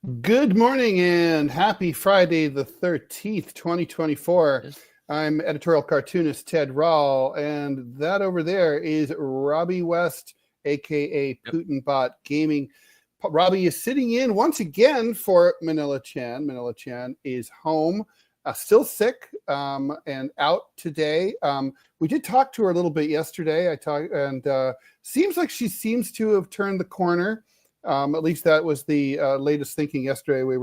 Good morning and happy Friday the 13th, 2024. Yes. I'm editorial cartoonist Ted Rall, and that over there is Robby West, aka Yep. Putinbot Gaming. Robby is sitting in once again for Manila Chan. Manila Chan is home, still sick, and out today. We did talk to her a little bit yesterday. Seems like she seems to have turned the corner. At least that was the latest thinking yesterday. We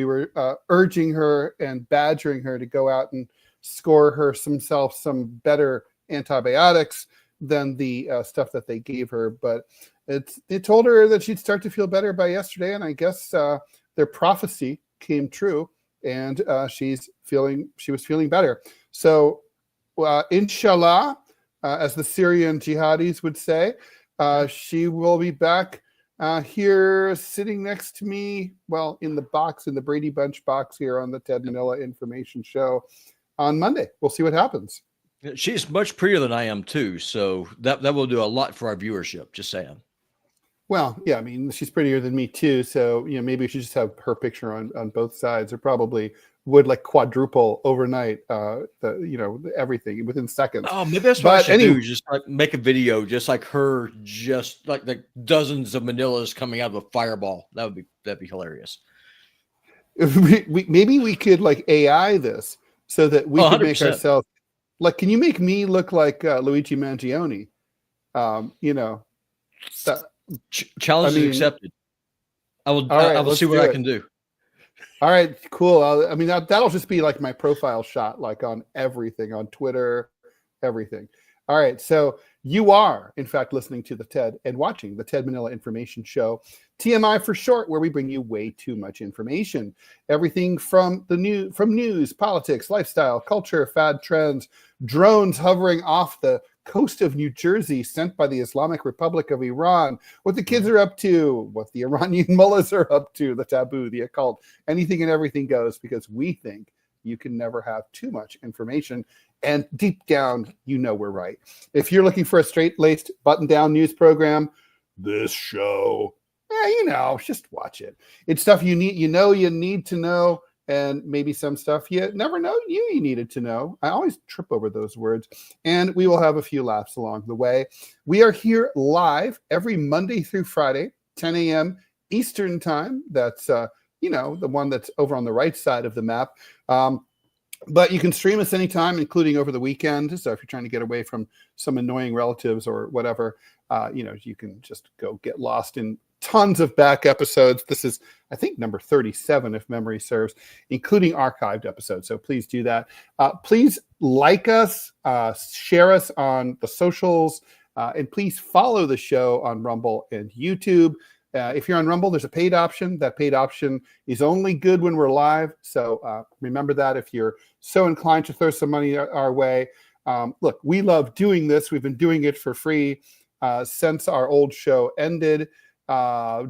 were urging her and badgering her to go out and score her some better antibiotics than the stuff that they gave her. But it told her that she'd start to feel better by yesterday, and I guess their prophecy came true, and she was feeling better. So inshallah, as the Syrian jihadis would say, she will be back here sitting next to me, well, in the Brady Bunch box here on the Ted Manila Information Show on Monday. We'll see what happens. She's much prettier than I am too, so that will do a lot for our viewership. Just saying. Well, yeah, I mean, she's prettier than me too, so maybe we should just have her picture on both sides. Or probably would like quadruple overnight. Everything within seconds. Oh, maybe that's what I should do. Just like make a video, just like her, just like dozens of Manilas coming out of a fireball. That'd be hilarious. Maybe we could like AI this so that we could make ourselves like. Can you make me look like Luigi Mangione? Challenge is accepted. I will see what I can do. All right, cool. That'll just be like my profile shot, like on everything, on Twitter, everything. All right, so you are, in fact, listening to the Ted and watching the Ted Manila Information Show, TMI for short, where we bring you way too much information. Everything from news, politics, lifestyle, culture, fad trends, drones hovering off the coast of New Jersey sent by the Islamic Republic of Iran, what the kids are up to, what the Iranian mullahs are up to, the taboo, the occult, anything and everything goes, because we think you can never have too much information. And deep down, we're right. If you're looking for a straight-laced, button-down news program, this show, just watch it. It's stuff you need to know, and maybe some stuff you never know you needed to know. I always trip over those words. And we will have a few laughs along the way. We are here live every Monday through Friday, 10 a.m. Eastern time. That's, the one that's over on the right side of the map. But you can stream us anytime, including over the weekend. So if you're trying to get away from some annoying relatives or whatever, you can just go get lost in tons of back episodes. This is, I think, number 37, if memory serves, including archived episodes. So please do that. Please like us, share us on the socials, and please follow the show on Rumble and YouTube. If you're on Rumble, there's a paid option. That paid option is only good when we're live. So remember that if you're so inclined to throw some money our way. Look, we love doing this. We've been doing it for free since our old show ended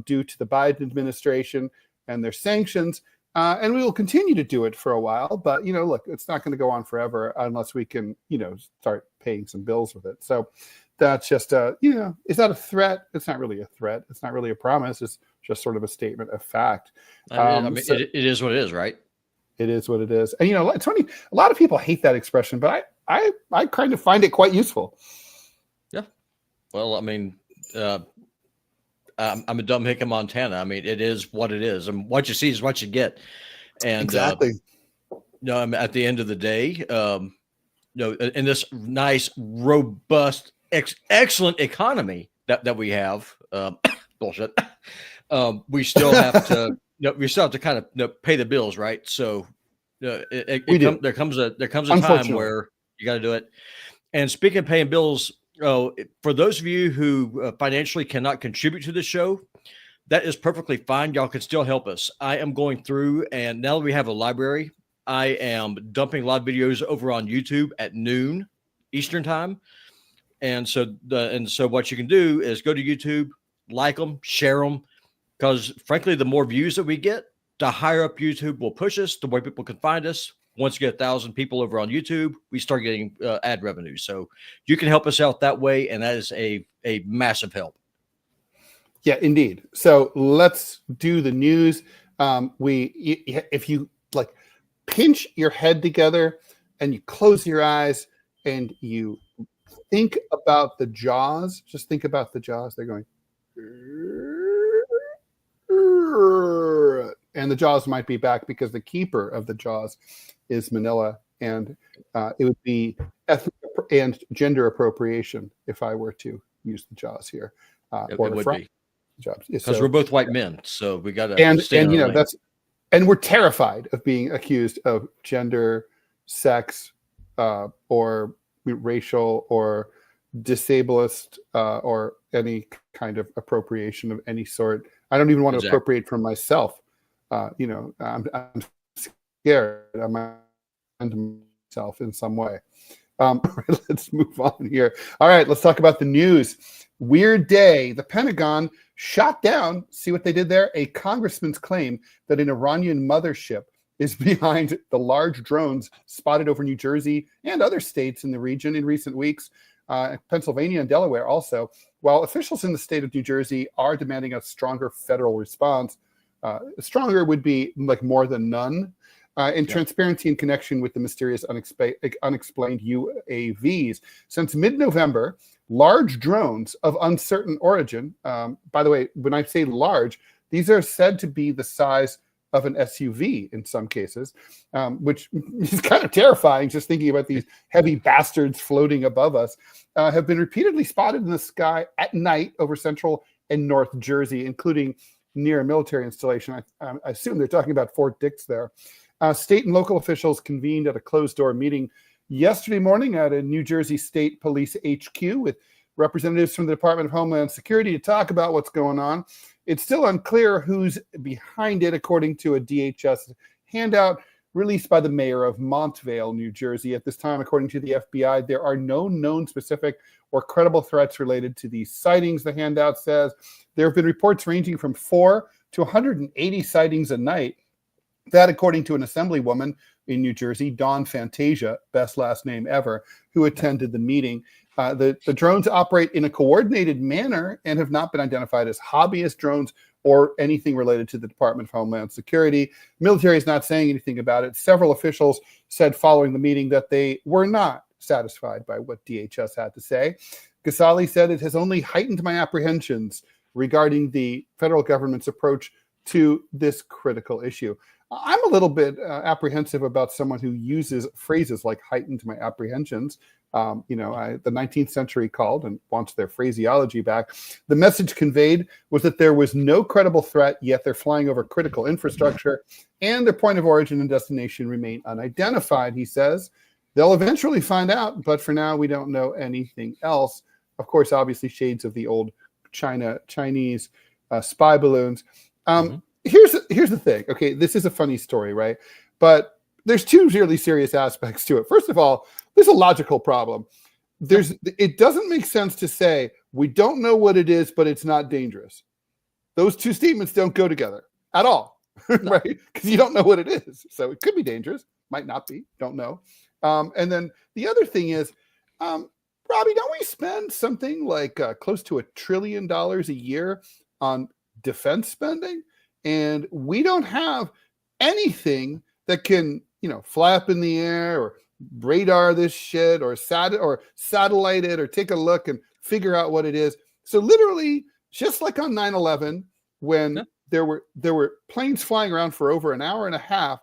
due to the Biden administration and their sanctions. And we will continue to do it for a while. But, look, it's not going to go on forever unless we can, start paying some bills with it. So that's just, is that a threat? It's not really a threat. It's not really a promise. It's just sort of a statement of fact. It is what it is, right? It is what it is. And, it's funny. A lot of people hate that expression, but I kind of find it quite useful. Yeah. Well, I'm a dumb hick in Montana. It is what it is. And what you see is what you get. And exactly. At the end of the day, in this nice, robust, excellent economy that we have, bullshit. We still have to kind of pay the bills, right? So there comes a time where you got to do it. And speaking of paying bills, for those of you who financially cannot contribute to the show, that is perfectly fine. Y'all can still help us. I am going through, and now that we have a library, I am dumping live videos over on YouTube at noon Eastern time. And so what you can do is go to YouTube, like them, share them, because frankly, the more views that we get, the higher up YouTube will push us, the more people can find us. Once you get 1,000 people over on YouTube, we start getting ad revenue. So you can help us out that way, and that is a massive help. Yeah, indeed. So let's do the news. If you like pinch your head together and you close your eyes and you think about the jaws, just think about the jaws. They're going, and the jaws might be back because the keeper of the jaws is Manila, and it would be ethnic and gender appropriation if I were to use the jaws here. It would be jobs because we're both white men, so we got to and we're terrified of being accused of gender, sex, or racial or disablest or any kind of appropriation of any sort. I don't even want to appropriate from myself. I'm scared. I'm myself in some way. Let's move on here. All right, let's talk about the news. Weird day. The Pentagon shot down, see what they did there? A congressman's claim that an Iranian mothership is behind the large drones spotted over New Jersey and other states in the region in recent weeks, Pennsylvania and Delaware also. While officials in the state of New Jersey are demanding a stronger federal response, stronger would be like more than none, in transparency in connection with the mysterious unexplained UAVs. Since mid-November, large drones of uncertain origin, by the way, when I say large, these are said to be the size of an SUV in some cases, which is kind of terrifying just thinking about these heavy bastards floating above us, have been repeatedly spotted in the sky at night over central and North Jersey, including near a military installation. I assume they're talking about Fort Dix there. State and local officials convened at a closed-door meeting yesterday morning at a New Jersey State Police HQ with representatives from the Department of Homeland Security to talk about what's going on. It's still unclear who's behind it, according to a DHS handout released by the mayor of Montvale, New Jersey. At this time, according to the FBI, there are no known specific or credible threats related to these sightings, the handout says. There have been reports ranging from 4 to 180 sightings a night. That, according to an assemblywoman in New Jersey, Dawn Fantasia, best last name ever, who attended the meeting. The drones operate in a coordinated manner and have not been identified as hobbyist drones or anything related to the Department of Homeland Security. Military is not saying anything about it. Several officials said following the meeting that they were not satisfied by what DHS had to say. Gasali said, "It has only heightened my apprehensions regarding the federal government's approach to this critical issue." I'm a little bit apprehensive about someone who uses phrases like heightened my apprehensions. The 19th century called and wants their phraseology back. The message conveyed was that there was no credible threat, yet they're flying over critical infrastructure and their point of origin and destination remain unidentified, he says. They'll eventually find out, but for now, we don't know anything else. Of course, obviously, shades of the old Chinese spy balloons. Here's the thing. Okay, this is a funny story, right? But there's two really serious aspects to it. First of all, there's a logical problem. It doesn't make sense to say we don't know what it is, but it's not dangerous. Those two statements don't go together at all, right? Because you don't know what it is. So it could be dangerous, might not be, don't know. And then the other thing is, Robby, don't we spend something like close to $1 trillion a year on defense spending? And we don't have anything that can, fly up in the air or radar this shit or satellite it or take a look and figure out what it is. So literally, just like on 9/11, when there were planes flying around for over an hour and a half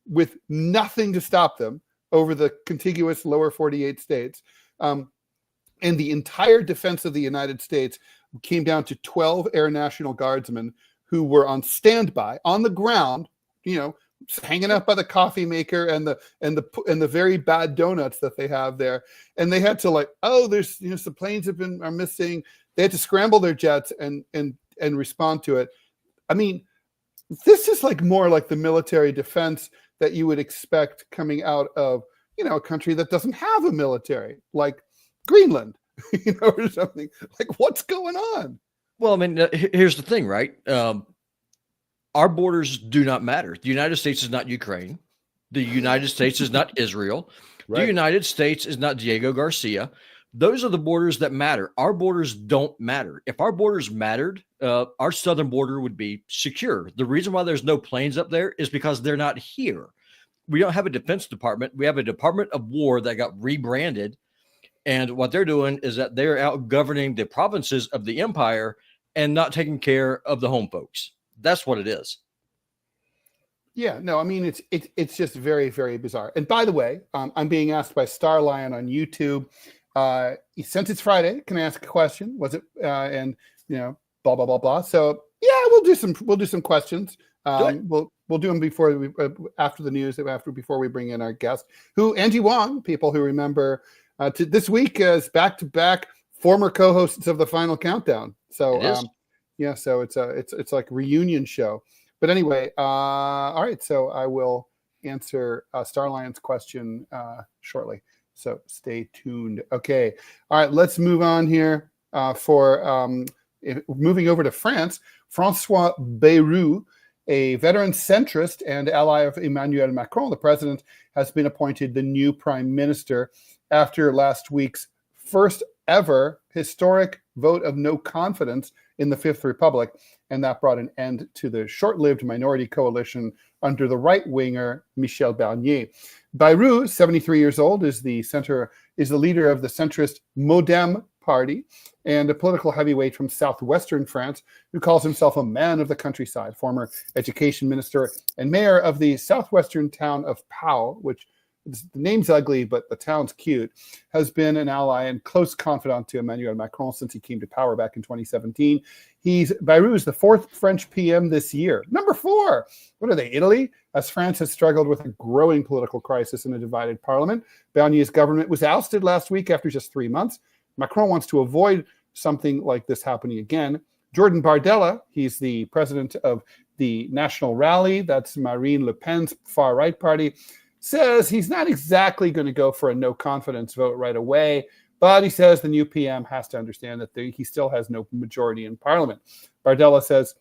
with nothing to stop them over the contiguous lower 48 states, and the entire defense of the United States came down to 12 Air National Guardsmen who were on standby on the ground, hanging out by the coffee maker and the very bad donuts that they have there, and they had to there's some planes are missing. They had to scramble their jets and respond to it. I mean, this is more like the military defense that you would expect coming out of a country that doesn't have a military, like Greenland, or something. What's going on? Well, I mean, here's the thing, right? Our borders do not matter. The United States is not Ukraine. The United States is not Israel. Right. The United States is not Diego Garcia. Those are the borders that matter. Our borders don't matter. If our borders mattered, our southern border would be secure. The reason why there's no planes up there is because they're not here. We don't have a defense department. We have a Department of War that got rebranded. And what they're doing is that they're out governing the provinces of the empire and not taking care of the home folks. That's what it is. Yeah, no, I mean, it's just very, very bizarre. And by the way, I'm being asked by Starlion on YouTube, since it's Friday, can I ask a question? Was it, and blah, blah, blah, blah. So yeah, we'll do some questions. We'll do them before after the news, before we bring in our guest, who Angie Wong, people who remember this week as back-to-back former co-hosts of the Final Countdown. So so it's like a reunion show. But anyway, all right. So I will answer Starlion's question shortly. So stay tuned. Okay. All right. Let's move on here for moving over to France. François Bayrou, a veteran centrist and ally of Emmanuel Macron, the president, has been appointed the new prime minister after last week's first ever historic vote of no confidence in the Fifth Republic, and that brought an end to the short-lived minority coalition under the right-winger Michel Barnier. Bayrou, 73 years old, is the leader of the centrist Modem party and a political heavyweight from southwestern France who calls himself a man of the countryside, former education minister and mayor of the southwestern town of Pau, which the name's ugly, but the town's cute, has been an ally and close confidant to Emmanuel Macron since he came to power back in 2017. Bayrou is the fourth French PM this year. Number 4. What are they, Italy? As France has struggled with a growing political crisis and a divided parliament. Barnier's government was ousted last week after just 3 months. Macron wants to avoid something like this happening again. Jordan Bardella, he's the president of the National Rally, that's Marine Le Pen's far-right party, says he's not exactly going to go for a no-confidence vote right away, but he says the new PM has to understand that he still has no majority in parliament. Bardella says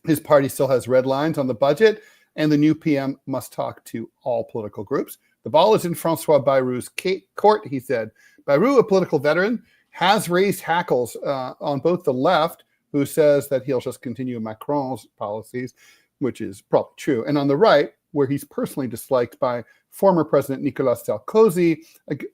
his party still has red lines on the budget, and the new PM must talk to all political groups. The ball is in François Bayrou's court, he said. Bayrou, a political veteran, has raised hackles on both the left, who says that he'll just continue Macron's policies, which is probably true, and on the right, where he's personally disliked by former President Nicolas Sarkozy,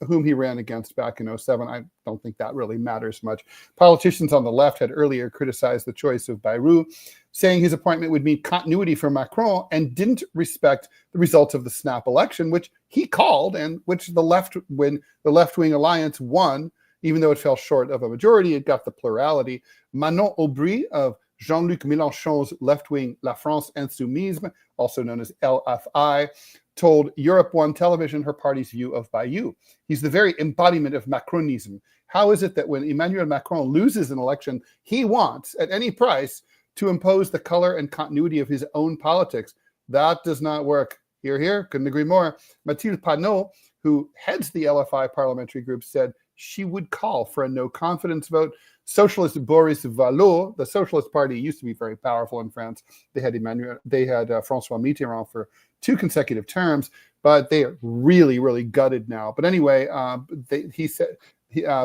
whom he ran against back in 2007. I don't think that really matters much. Politicians on the left had earlier criticized the choice of Bayrou, saying his appointment would mean continuity for Macron and didn't respect the results of the snap election, which he called and which the left-wing alliance won, even though it fell short of a majority. It got the plurality. Manon Aubry of Jean-Luc Mélenchon's left-wing La France Insoumise, also known as LFI, told Europe One Television her party's view of Bayrou. He's the very embodiment of Macronism. How is it that when Emmanuel Macron loses an election, he wants, at any price, to impose the color and continuity of his own politics? That does not work. Hear, hear, couldn't agree more. Mathilde Panot, who heads the LFI parliamentary group, said she would call for a no-confidence vote. Socialist Boris Vallaud, the Socialist Party used to be very powerful in France. They had François Mitterrand for 2 consecutive terms, but they are really, really gutted now. But anyway,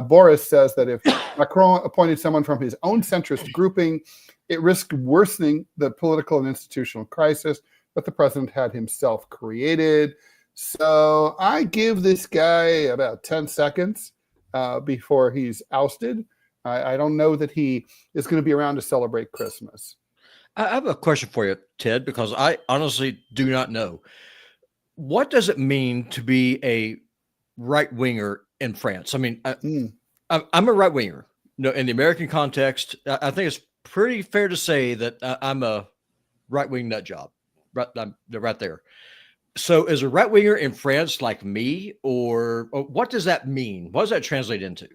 Boris says that if Macron appointed someone from his own centrist grouping, it risked worsening the political and institutional crisis that the president had himself created. So I give this guy about 10 seconds before he's ousted. I don't know that he is going to be around to celebrate Christmas. I have a question for you, Ted, because I honestly do not know. What does it mean to be a right-winger in France? I mean, I'm a right-winger. No, in the American context, I think it's pretty fair to say that I'm a right-wing nut job. Right there. So is a right-winger in France like me, or what does that mean? What does that translate into?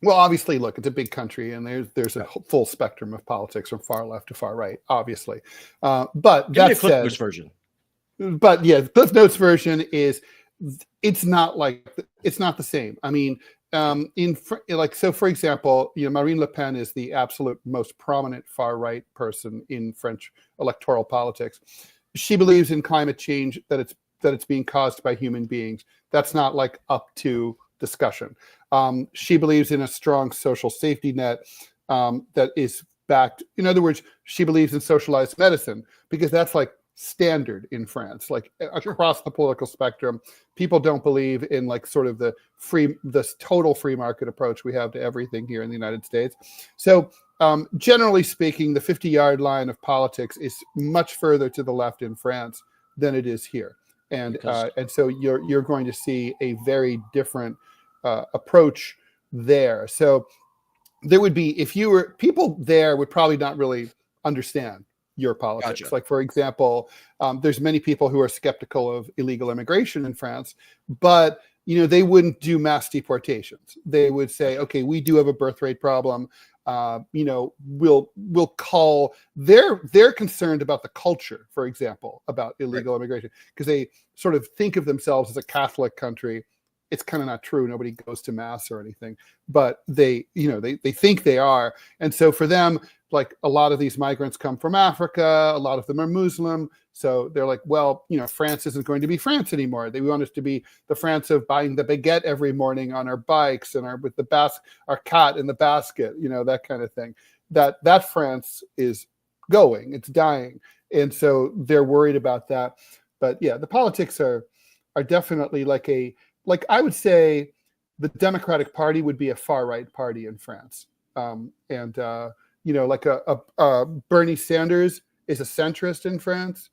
Well, obviously, look, it's a big country, and there's a full spectrum of politics from far left to far right, obviously. But Give me that a Cliff said, Notes version. But yeah, Cliff Notes version is it's not the same. I mean, for example, Marine Le Pen is the absolute most prominent far right person in French electoral politics. She believes in climate change, that it's being caused by human beings. That's not up to discussion. She believes in a strong social safety net that is backed. In other words, she believes in socialized medicine because that's like standard in France, like across the political spectrum. People don't believe in like sort of the total free market approach we have to everything here in the United States. So generally speaking, the 50-yard line of politics is much further to the left in France than it is here. And so you're going to see a very different approach there. So there would be, if you were, people there would probably not really understand your politics. Gotcha. Like, for example, there's many people who are skeptical of illegal immigration in France, but they wouldn't do mass deportations. They would say, okay, we do have a birth rate problem. We'll call. They're concerned about the culture, for example, about illegal immigration, because they sort of think of themselves as a Catholic country. It's kind of not true. Nobody goes to mass or anything, but they think they are. And so for them, like, a lot of these migrants come from Africa. A lot of them are Muslim. So they're like, well, France isn't going to be France anymore. They want us to be the France of buying the baguette every morning on our bikes and our cat in the basket, that kind of thing. That France is going, it's dying. And so they're worried about that. But yeah, the politics are definitely like I would say the Democratic Party would be a far right party in France. Like Bernie Sanders is a centrist in France.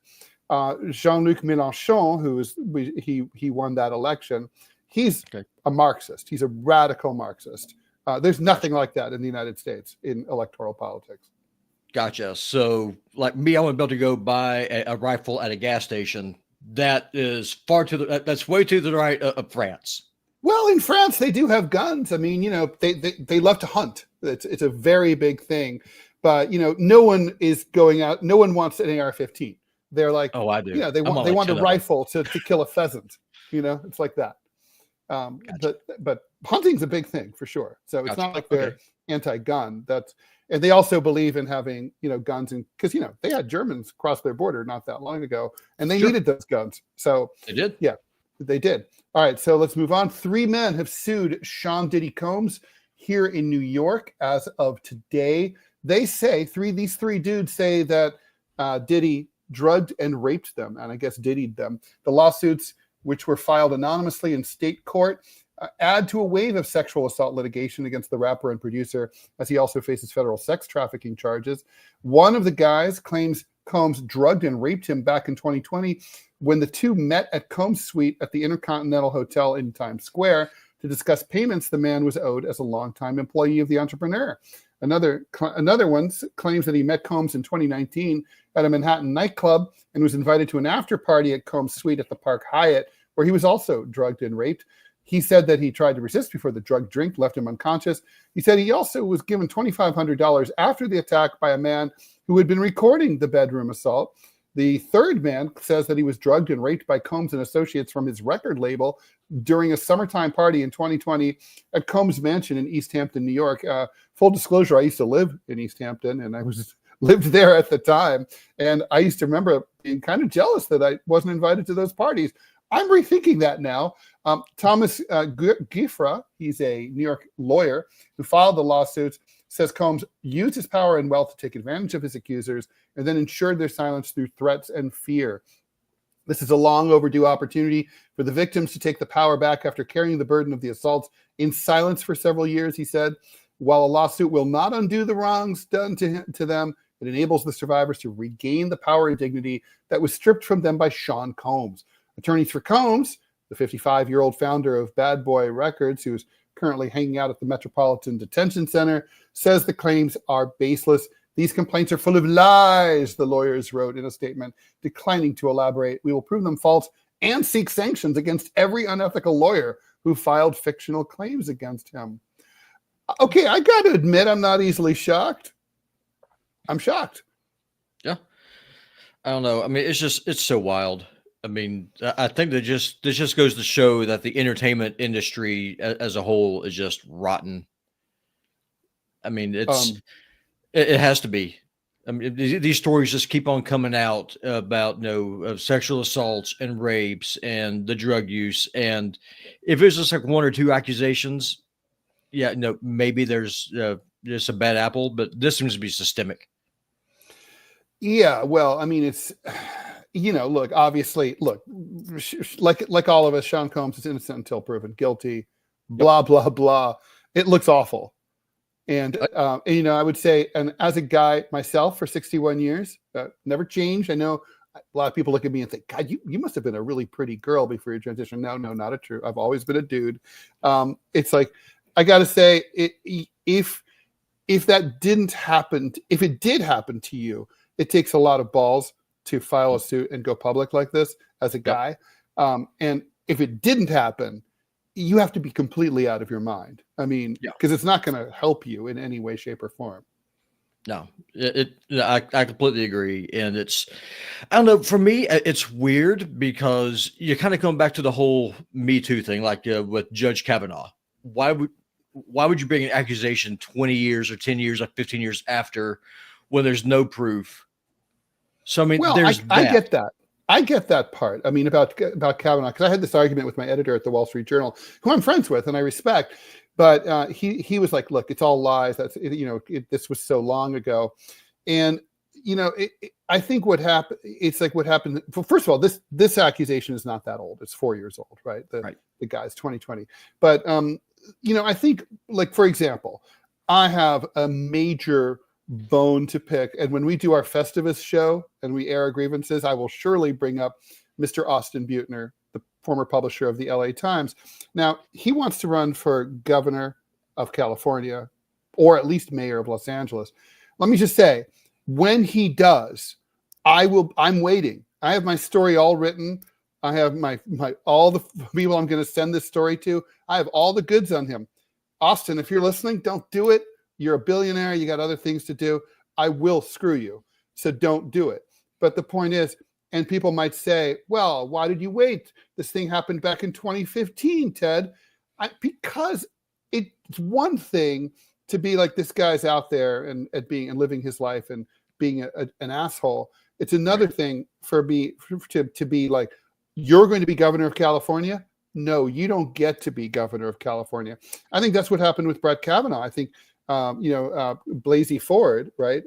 Jean-Luc Mélenchon, he won that election. He's a Marxist. He's a radical Marxist. There's nothing like that in the United States in electoral politics. Gotcha. So, like me, I wouldn't be able to go buy a rifle at a gas station. That is that's way to the right of France. Well, in France, they do have guns. I mean, they love to hunt. It's a very big thing. But, no one is going out. No one wants an AR-15. They're like, oh, I do. Yeah, they want a rifle to kill a pheasant. It's like that. Gotcha. But hunting's a big thing for sure. So it's not like they're anti-gun. And they also believe in having, guns, and because they had Germans cross their border not that long ago, and they needed those guns. So they did. Yeah, they did. All right, so let's move on. 3 men have sued Sean Diddy Combs here in New York as of today. They say these three dudes say that Diddy drugged and raped them, and I guess Diddy'd them. The lawsuits, which were filed anonymously in state court, add to a wave of sexual assault litigation against the rapper and producer, as he also faces federal sex trafficking charges. One of the guys claims Combs drugged and raped him back in 2020 when the two met at Combs' suite at the Intercontinental Hotel in Times Square to discuss payments the man was owed as a longtime employee of the entrepreneur. Another one claims that he met Combs in 2019 at a Manhattan nightclub and was invited to an after party at Combs' suite at the Park Hyatt, where he was also drugged and raped. He said that he tried to resist before the drug drink left him unconscious. He said he also was given $2,500 after the attack by a man who had been recording the bedroom assault. The third man says that he was drugged and raped by Combs and associates from his record label during a summertime party in 2020 at Combs' mansion in East Hampton, New York. Full disclosure, I used to live in East Hampton, and I lived there at the time. And I used to remember being kind of jealous that I wasn't invited to those parties. I'm rethinking that now. Thomas Giffra, he's a New York lawyer who filed the lawsuits, says Combs used his power and wealth to take advantage of his accusers and then ensured their silence through threats and fear. This is a long overdue opportunity for the victims to take the power back after carrying the burden of the assaults in silence for several years, he said. While a lawsuit will not undo the wrongs done to them, it enables the survivors to regain the power and dignity that was stripped from them by Sean Combs. Attorneys for Combs, the 55-year-old founder of Bad Boy Records, who is currently hanging out at the Metropolitan Detention Center, says the claims are baseless. These complaints are full of lies, the lawyers wrote in a statement, declining to elaborate. We will prove them false and seek sanctions against every unethical lawyer who filed fictional claims against him. Okay, I got to admit, I'm not easily shocked. I'm shocked. Yeah. I don't know. I mean, it's so wild. I mean, I think this just goes to show that the entertainment industry as a whole is just rotten. I mean, it has to be. I mean, these stories just keep on coming out about sexual assaults and rapes and the drug use. And if it's just like one or two accusations, yeah, no, maybe there's just a bad apple, but this seems to be systemic. Yeah, well, I mean, it's look, obviously, like all of us, Sean Combs is innocent until proven guilty. Blah blah blah. It looks awful. And, I would say, and as a guy myself for 61 years, never changed. I know a lot of people look at me and think, God, you must have been a really pretty girl before your transition. No, not true. I've always been a dude. It's like, I got to say, if that didn't happen, if it did happen to you, it takes a lot of balls to file a suit and go public like this as a guy. And if it didn't happen, you have to be completely out of your mind. I mean, because it's not going to help you in any way, shape, or form. No, I completely agree. And I don't know, for me, it's weird because you're kind of going back to the whole Me Too thing, like with Judge Kavanaugh. Why would you bring an accusation 20 years or 10 years or 15 years after when there's no proof? So, I mean, I get that. I get that part. I mean, about Kavanaugh, because I had this argument with my editor at the Wall Street Journal, who I'm friends with and I respect. But he was like, "Look, it's all lies. This was so long ago," and I think what happened. It's like what happened. Well, first of all, this accusation is not that old. It's 4 years old, right? The guy's 2020. But I think, like, for example, I have a major bone to pick, and when we do our Festivus show and we air our grievances, I will surely bring up Mr. Austin Butner, the former publisher of the LA Times. Now, he wants to run for governor of California, or at least mayor of Los Angeles. Let me just say, when he does, I'm waiting. I have my story all written. I have all the people I'm going to send this story to. I have all the goods on him. Austin, if you're listening, don't do it. You're a billionaire. You got other things to do. I will screw you. So don't do it. But the point is, and people might say, well, why did you wait? This thing happened back in 2015, Ted. Because it's one thing to be like, this guy's out there and living his life and being an asshole. It's another thing for me to be like, you're going to be governor of California? No, you don't get to be governor of California. I think that's what happened with Brett Kavanaugh. I think Blasey Ford, right?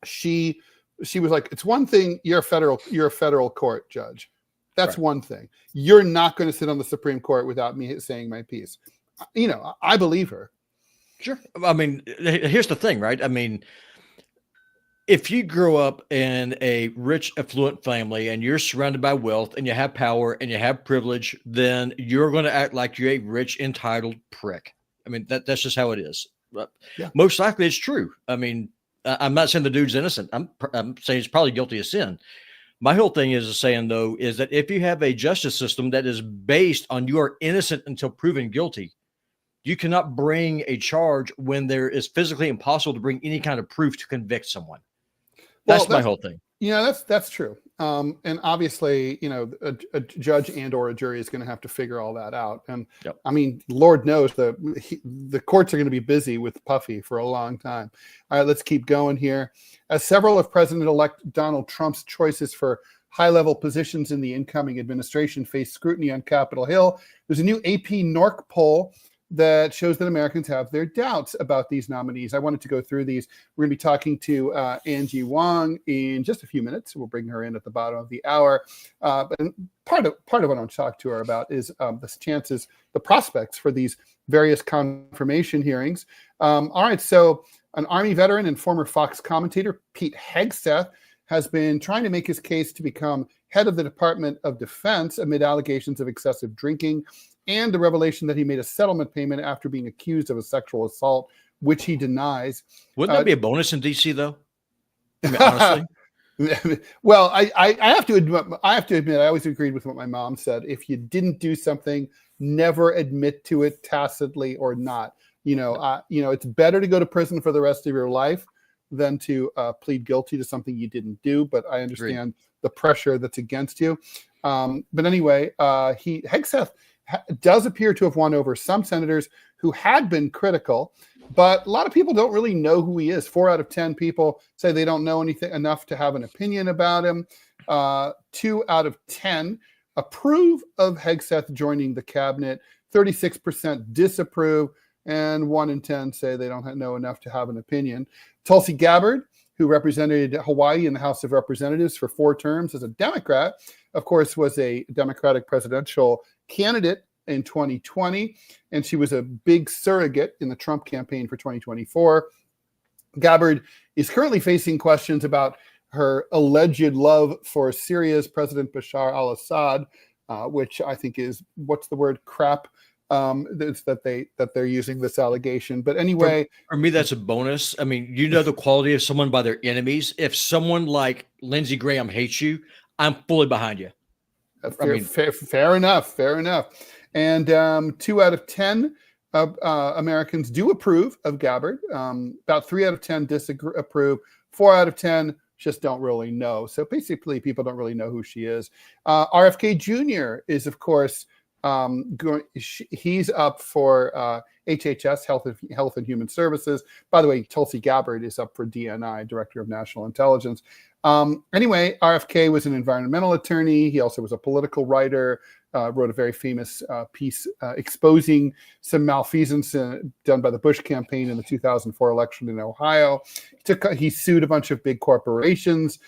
She was like, it's one thing, you're a federal court judge. That's one thing. You're not going to sit on the Supreme Court without me saying my piece. I believe her. Sure. I mean, here's the thing, right? I mean, if you grow up in a rich, affluent family and you're surrounded by wealth and you have power and you have privilege, then you're going to act like you're a rich, entitled prick. I mean, that's just how it is. Most likely it's true. I mean, I'm not saying the dude's innocent. I'm saying he's probably guilty of sin. My whole thing is saying, though, is that if you have a justice system that is based on you are innocent until proven guilty, you cannot bring a charge when there is physically impossible to bring any kind of proof to convict someone. That's my whole thing. That's true. And obviously, a judge and or a jury is going to have to figure all that out. And I mean, Lord knows the courts are going to be busy with Puffy for a long time. All right, let's keep going here. As several of President-elect Donald Trump's choices for high-level positions in the incoming administration face scrutiny on Capitol Hill, there's a new AP NORC poll that shows that Americans have their doubts about these nominees. I wanted to go through these. We're going to be talking to Angie Wong in just a few minutes. We'll bring her in at the bottom of the hour. But part of what I want to talk to her about is the prospects for these various confirmation hearings. All right, so an Army veteran and former Fox commentator, Pete Hegseth, has been trying to make his case to become head of the Department of Defense amid allegations of excessive drinking and the revelation that he made a settlement payment after being accused of a sexual assault, which he denies. Wouldn't that be a bonus in DC, though? I mean, honestly. Well, I have to admit, I always agreed with what my mom said. If you didn't do something, never admit to it tacitly or not. It's better to go to prison for the rest of your life than to plead guilty to something you didn't do. But I understand the pressure that's against you. But anyway, Hegseth does appear to have won over some senators who who had been critical, but a lot of people don't really know who he is. 4 out of 10 people say they don't know anything enough to have an opinion about him. 2 out of 10 approve of Hegseth joining the cabinet. 36% disapprove, and 1 in 10 say they don't know enough to have an opinion. Tulsi Gabbard, who represented Hawaii in the House of Representatives for 4 terms as a Democrat, of course, was a Democratic presidential candidate in 2020, and she was a big surrogate in the Trump campaign for 2024. Gabbard is currently facing questions about her alleged love for Syria's President Bashar al-Assad, which I think is, what's the word, crap, that they're using this allegation. But anyway, for me, that's a bonus. I mean, you know the quality of someone by their enemies. If someone like Lindsey Graham hates you, I'm fully behind you. Fair enough. And 2 out of 10 Americans do approve of Gabbard. About 3 out of 10 disapprove. 4 out of 10 just don't really know. So basically, people don't really know who she is. RFK Jr. is, of course, he's up for HHS, Health and Human Services. By the way, Tulsi Gabbard is up for DNI, Director of National Intelligence. Anyway, RFK was an environmental attorney. He also was a political writer, wrote a very famous piece exposing some malfeasance done by the Bush campaign in the 2004 election in Ohio. He sued a bunch of big corporations.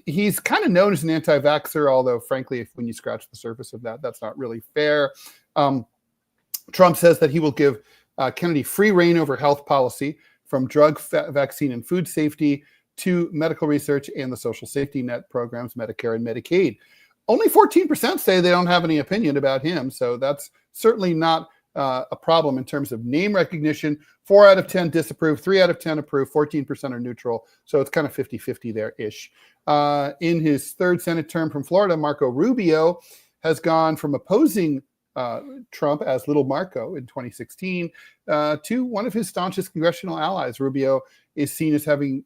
He's kind of known as an anti-vaxxer, although frankly, when you scratch the surface of that, that's not really fair. Trump says that he will give Kennedy free reign over health policy, from drug, vaccine, and food safety to medical research and the social safety net programs, Medicare and Medicaid. Only 14% say they don't have any opinion about him, so that's certainly not a problem in terms of name recognition. 4 out of 10 disapprove, 3 out of 10 approve, 14% are neutral, so it's kind of 50-50 there-ish. In his 3rd Senate term from Florida, Marco Rubio has gone from opposing Trump as Little Marco in 2016 to one of his staunchest congressional allies. Rubio is seen as having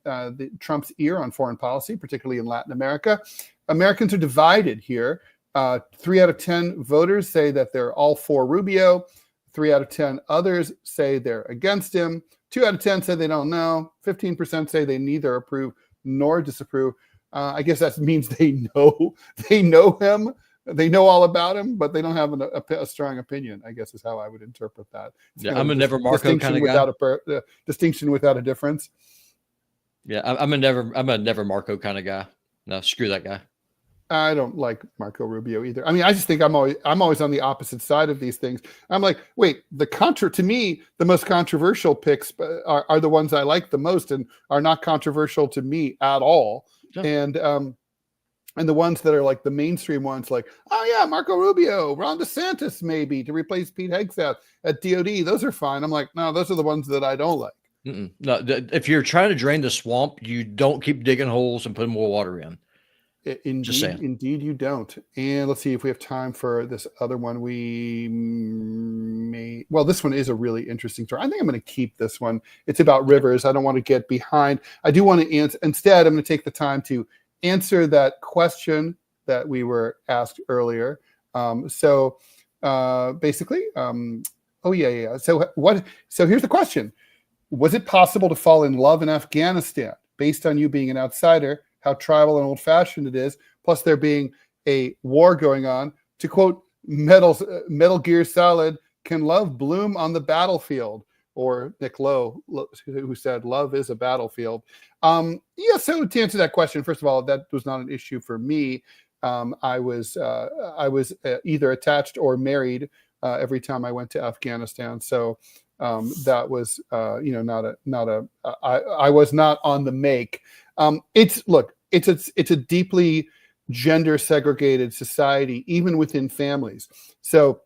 Trump's ear on foreign policy, particularly in Latin America. Americans are divided here. 3 out of 10 voters say that they're all for Rubio. 3 out of 10 others say they're against him. 2 out of 10 say they don't know. 15% say they neither approve nor disapprove. I guess that means they know him. They know all about him, but they don't have a strong opinion, I guess is how I would interpret that. Yeah, I'm a never Marco kind of guy. Distinction without a difference. Yeah, I'm a never Marco kind of guy. No, screw that guy. I don't like Marco Rubio either. I mean, I just think I'm always on the opposite side of these things. I'm like, wait, to me, the most controversial picks are the ones I like the most and are not controversial to me at all. Yeah. And the ones that are like the mainstream ones, like, oh yeah, Marco Rubio, Ron DeSantis maybe to replace Pete Hegseth at DOD, those are fine. I'm like, no, those are the ones that I don't like. No, if you're trying to drain the swamp, you don't keep digging holes and putting more water in. Indeed, you don't. And let's see if we have time for this other one. This one is a really interesting story. I think I'm going to keep this one. It's about rivers. I don't want to get behind. I do want to answer. Instead, I'm going to take the time to answer that question that we were asked earlier. So here's the question. Was it possible to fall in love in Afghanistan based on you being an outsider, how tribal and old-fashioned it is, plus there being a war going on? To quote Metal Gear Solid, can love bloom on the battlefield? Or Nick Lowe, who said, love is a battlefield. So to answer that question, first of all, that was not an issue for me. I was either attached or married every time I went to Afghanistan. So that was, I was not on the make. It's a deeply gender segregated society, even within families. So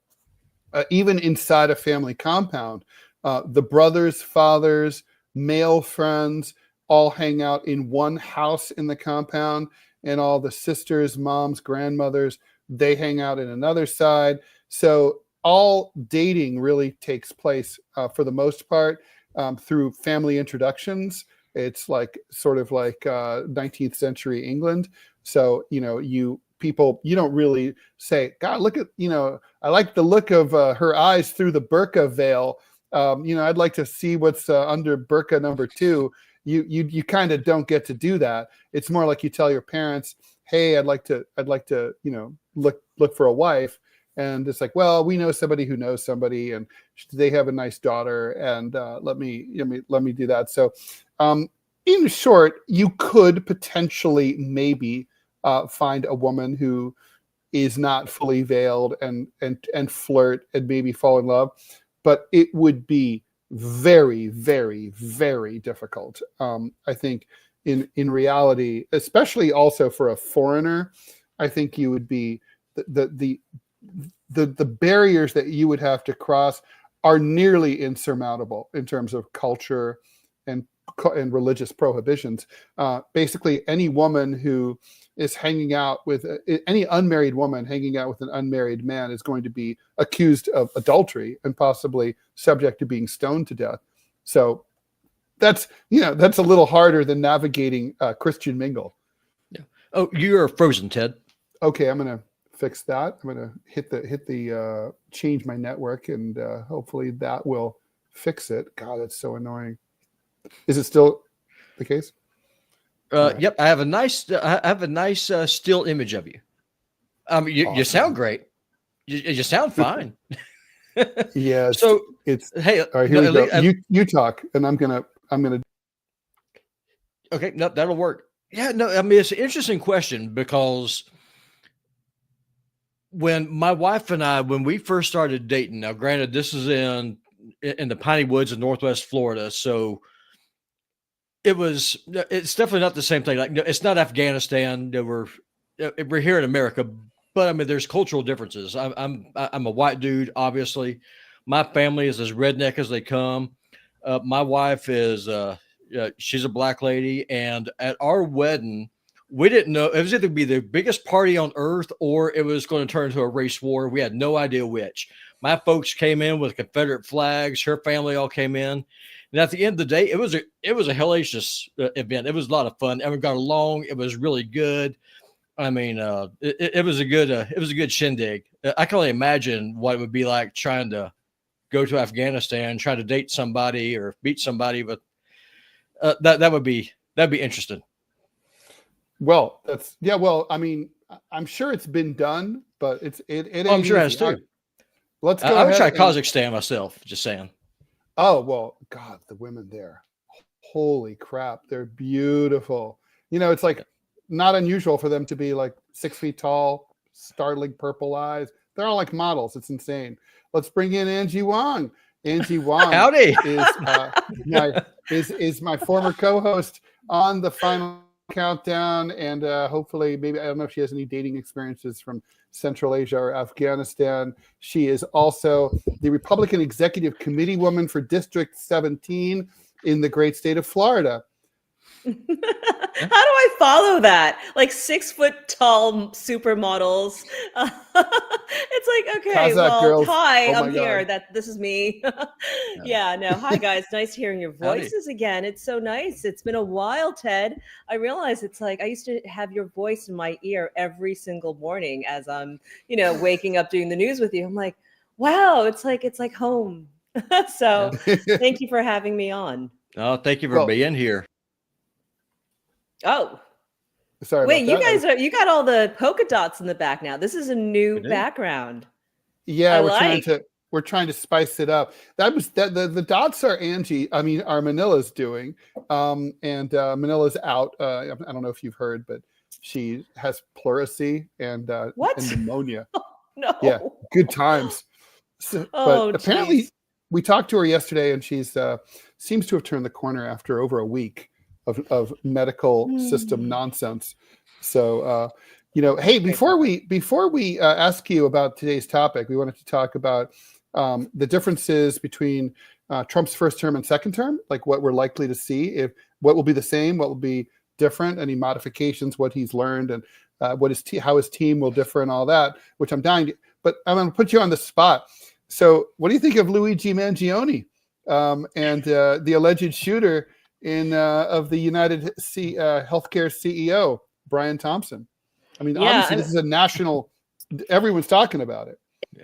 even inside a family compound, the brothers, fathers, male friends all hang out in one house in the compound, and all the sisters, moms, grandmothers, they hang out in another side. So all dating really takes place for the most part through family introductions. It's like sort of like 19th century England. So, you people, you don't really say, God, look at, I like the look of her eyes through the burqa veil. I'd like to see what's under burqa number 2. You kind of don't get to do that. It's more like you tell your parents, hey, I'd like to, look for a wife. And it's like, well, we know somebody who knows somebody, and they have a nice daughter, and let me do that. So, in short, you could potentially maybe find a woman who is not fully veiled and flirt and maybe fall in love, but it would be very, very, very difficult. I think in reality, especially also for a foreigner, I think you would be the barriers that you would have to cross are nearly insurmountable in terms of culture and religious prohibitions. Basically, any woman who is hanging out with any unmarried woman hanging out with an unmarried man is going to be accused of adultery and possibly subject to being stoned to death. So that's a little harder than navigating Christian mingle. Yeah. Oh, you're frozen, Ted. Okay, I'm gonna fix that. I'm gonna hit the change my network, and hopefully that will fix it. God, that's so annoying. Is it still the case? Right. Yep, I have a nice still image of you. Awesome. You sound great. You sound fine. Yeah. So it's hey. All right, here we go. You talk, and I'm gonna. Okay, no, that'll work. Yeah, no, I mean it's an interesting question because when my wife and I, when we first started dating, now granted this is in the piney woods of Northwest Florida, so. It's definitely not the same thing. Like, it's not Afghanistan. We're here in America, but I mean, there's cultural differences. I'm a white dude, obviously. My family is as redneck as they come. My wife is, she's a black lady. And at our wedding, we didn't know, it was either be the biggest party on earth or it was going to turn into a race war. We had no idea which. My folks came in with Confederate flags. Her family all came in. And at the end of the day, it was a hellacious event. It was a lot of fun. Everyone got along. It was really good. I mean, it was a good shindig. I can only imagine what it would be like trying to go to Afghanistan, try to date somebody or meet somebody, but that'd be interesting. Well, I mean, I'm sure it's been done, but it I'm sure it has too. Let's go. I would try Kazakhstan myself. Just saying. Oh, well, God, the women there, holy crap, they're beautiful. It's like not unusual for them to be like 6 feet tall, startling purple eyes. They're all like models. It's insane. Let's bring in Angie Wong. Angie Wong Howdy. is my former co-host on the Final Countdown, and hopefully, maybe, I don't know if she has any dating experiences from Central Asia or Afghanistan. She is also the Republican Executive Committee woman for District 17 in the great state of Florida. How do I follow that? Like 6 foot tall supermodels. It's like, okay, Kazakh well, girls. hi, Oh I'm here. God. This is me. Yeah, no, hi guys. Nice hearing your voices again. It's so nice. It's been a while, Ted. I realize it's like I used to have your voice in my ear every single morning as I'm, waking up doing the news with you. I'm like, wow, it's like home. So thank you for having me on. Oh, thank you for being here. Oh, sorry. Wait, you got all the polka dots in the back now. This is a new background. Yeah, we're trying to spice it up. The dots are are Manila's doing. And Manila's out. I don't know if you've heard, but she has pleurisy and pneumonia. Oh, no. Yeah, good times. So, but apparently we talked to her yesterday, and she's seems to have turned the corner after over a week of medical system nonsense. So, hey, before we ask you about today's topic, we wanted to talk about the differences between Trump's first term and second term, like what we're likely to see, what will be the same, what will be different, any modifications, what he's learned, and how his team will differ and all that, which I'm dying to, but I'm going to put you on the spot. So what do you think of Luigi Mangione and the alleged shooter of the United Healthcare CEO, Brian Thompson? I mean, Yeah, obviously, this is a national. Everyone's talking about it.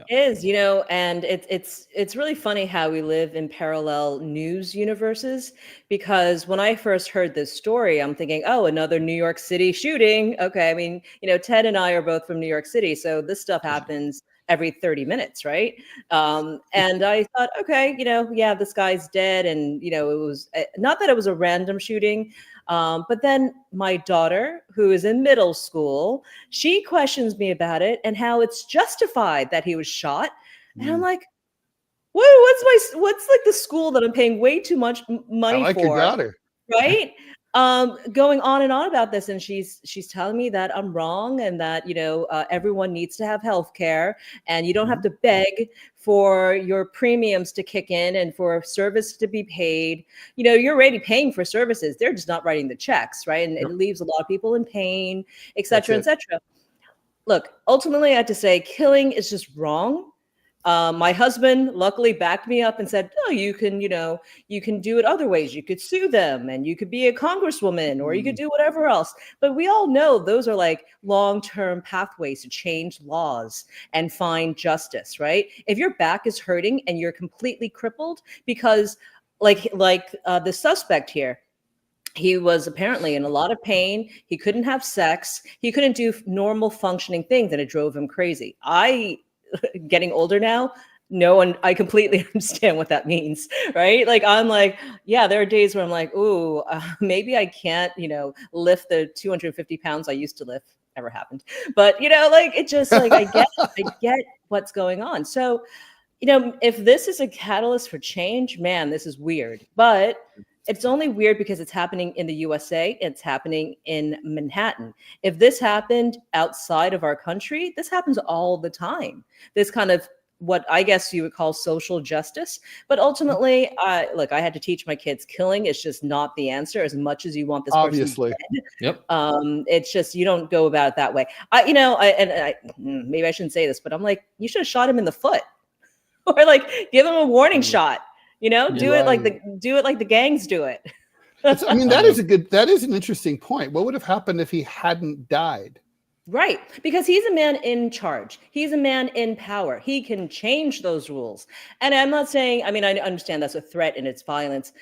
it is, you know, and it's really funny how we live in parallel news universes, because when I first heard this story, I'm thinking, oh, another New York City shooting. Okay, I mean, you know, Ted and I are both from New York City, so this stuff happens every 30 minutes, right? And I thought, okay, you know, yeah, this guy's dead, and you know, it was not that it was a random shooting. But then my daughter, who is in middle school, she questions me about it and how it's justified that he was shot. And I'm like, what's like the school that I'm paying way too much money I like for, your daughter. right? Going on and on about this, and she's telling me that I'm wrong, and that, you know, everyone needs to have health care, and you don't have to beg for your premiums to kick in and for service to be paid. You know, you're already paying for services. They're just not writing the checks, right? And it leaves a lot of people in pain, et cetera, et cetera. Look, ultimately, I have to say, killing is just wrong. My husband luckily backed me up and said, "Oh, you can, you know, you can do it other ways. You could sue them, and you could be a congresswoman, or you could do whatever else." But we all know those are like long-term pathways to change laws and find justice, right? If your back is hurting and you're completely crippled, because like the suspect here, he was apparently in a lot of pain. He couldn't have sex. He couldn't do normal functioning things, and it drove him crazy. Getting older now, I completely understand what that means, right? Like, I'm like, yeah, there are days where I'm like, ooh, maybe I can't, you know, lift the 250 pounds I used to lift. Never happened. But, you know, like, it just like, I get what's going on. So, you know, if this is a catalyst for change, man, this is weird. But it's only weird because it's happening in the USA. It's happening in Manhattan. If this happened outside of our country, this happens all the time. This kind of what I guess you would call social justice. But ultimately, look, I had to teach my kids killing is just not the answer, as much as you want this Obviously. person dead. Yep. It's just, you don't go about it that way. Maybe I shouldn't say this, but I'm like, you should have shot him in the foot or like give him a warning shot. You know, do it like the gangs do it. I mean, that is an interesting point. What would have happened if he hadn't died? Right. Because he's a man in charge. He's a man in power. He can change those rules. And I'm not saying, I mean, I understand that's a threat and it's violence,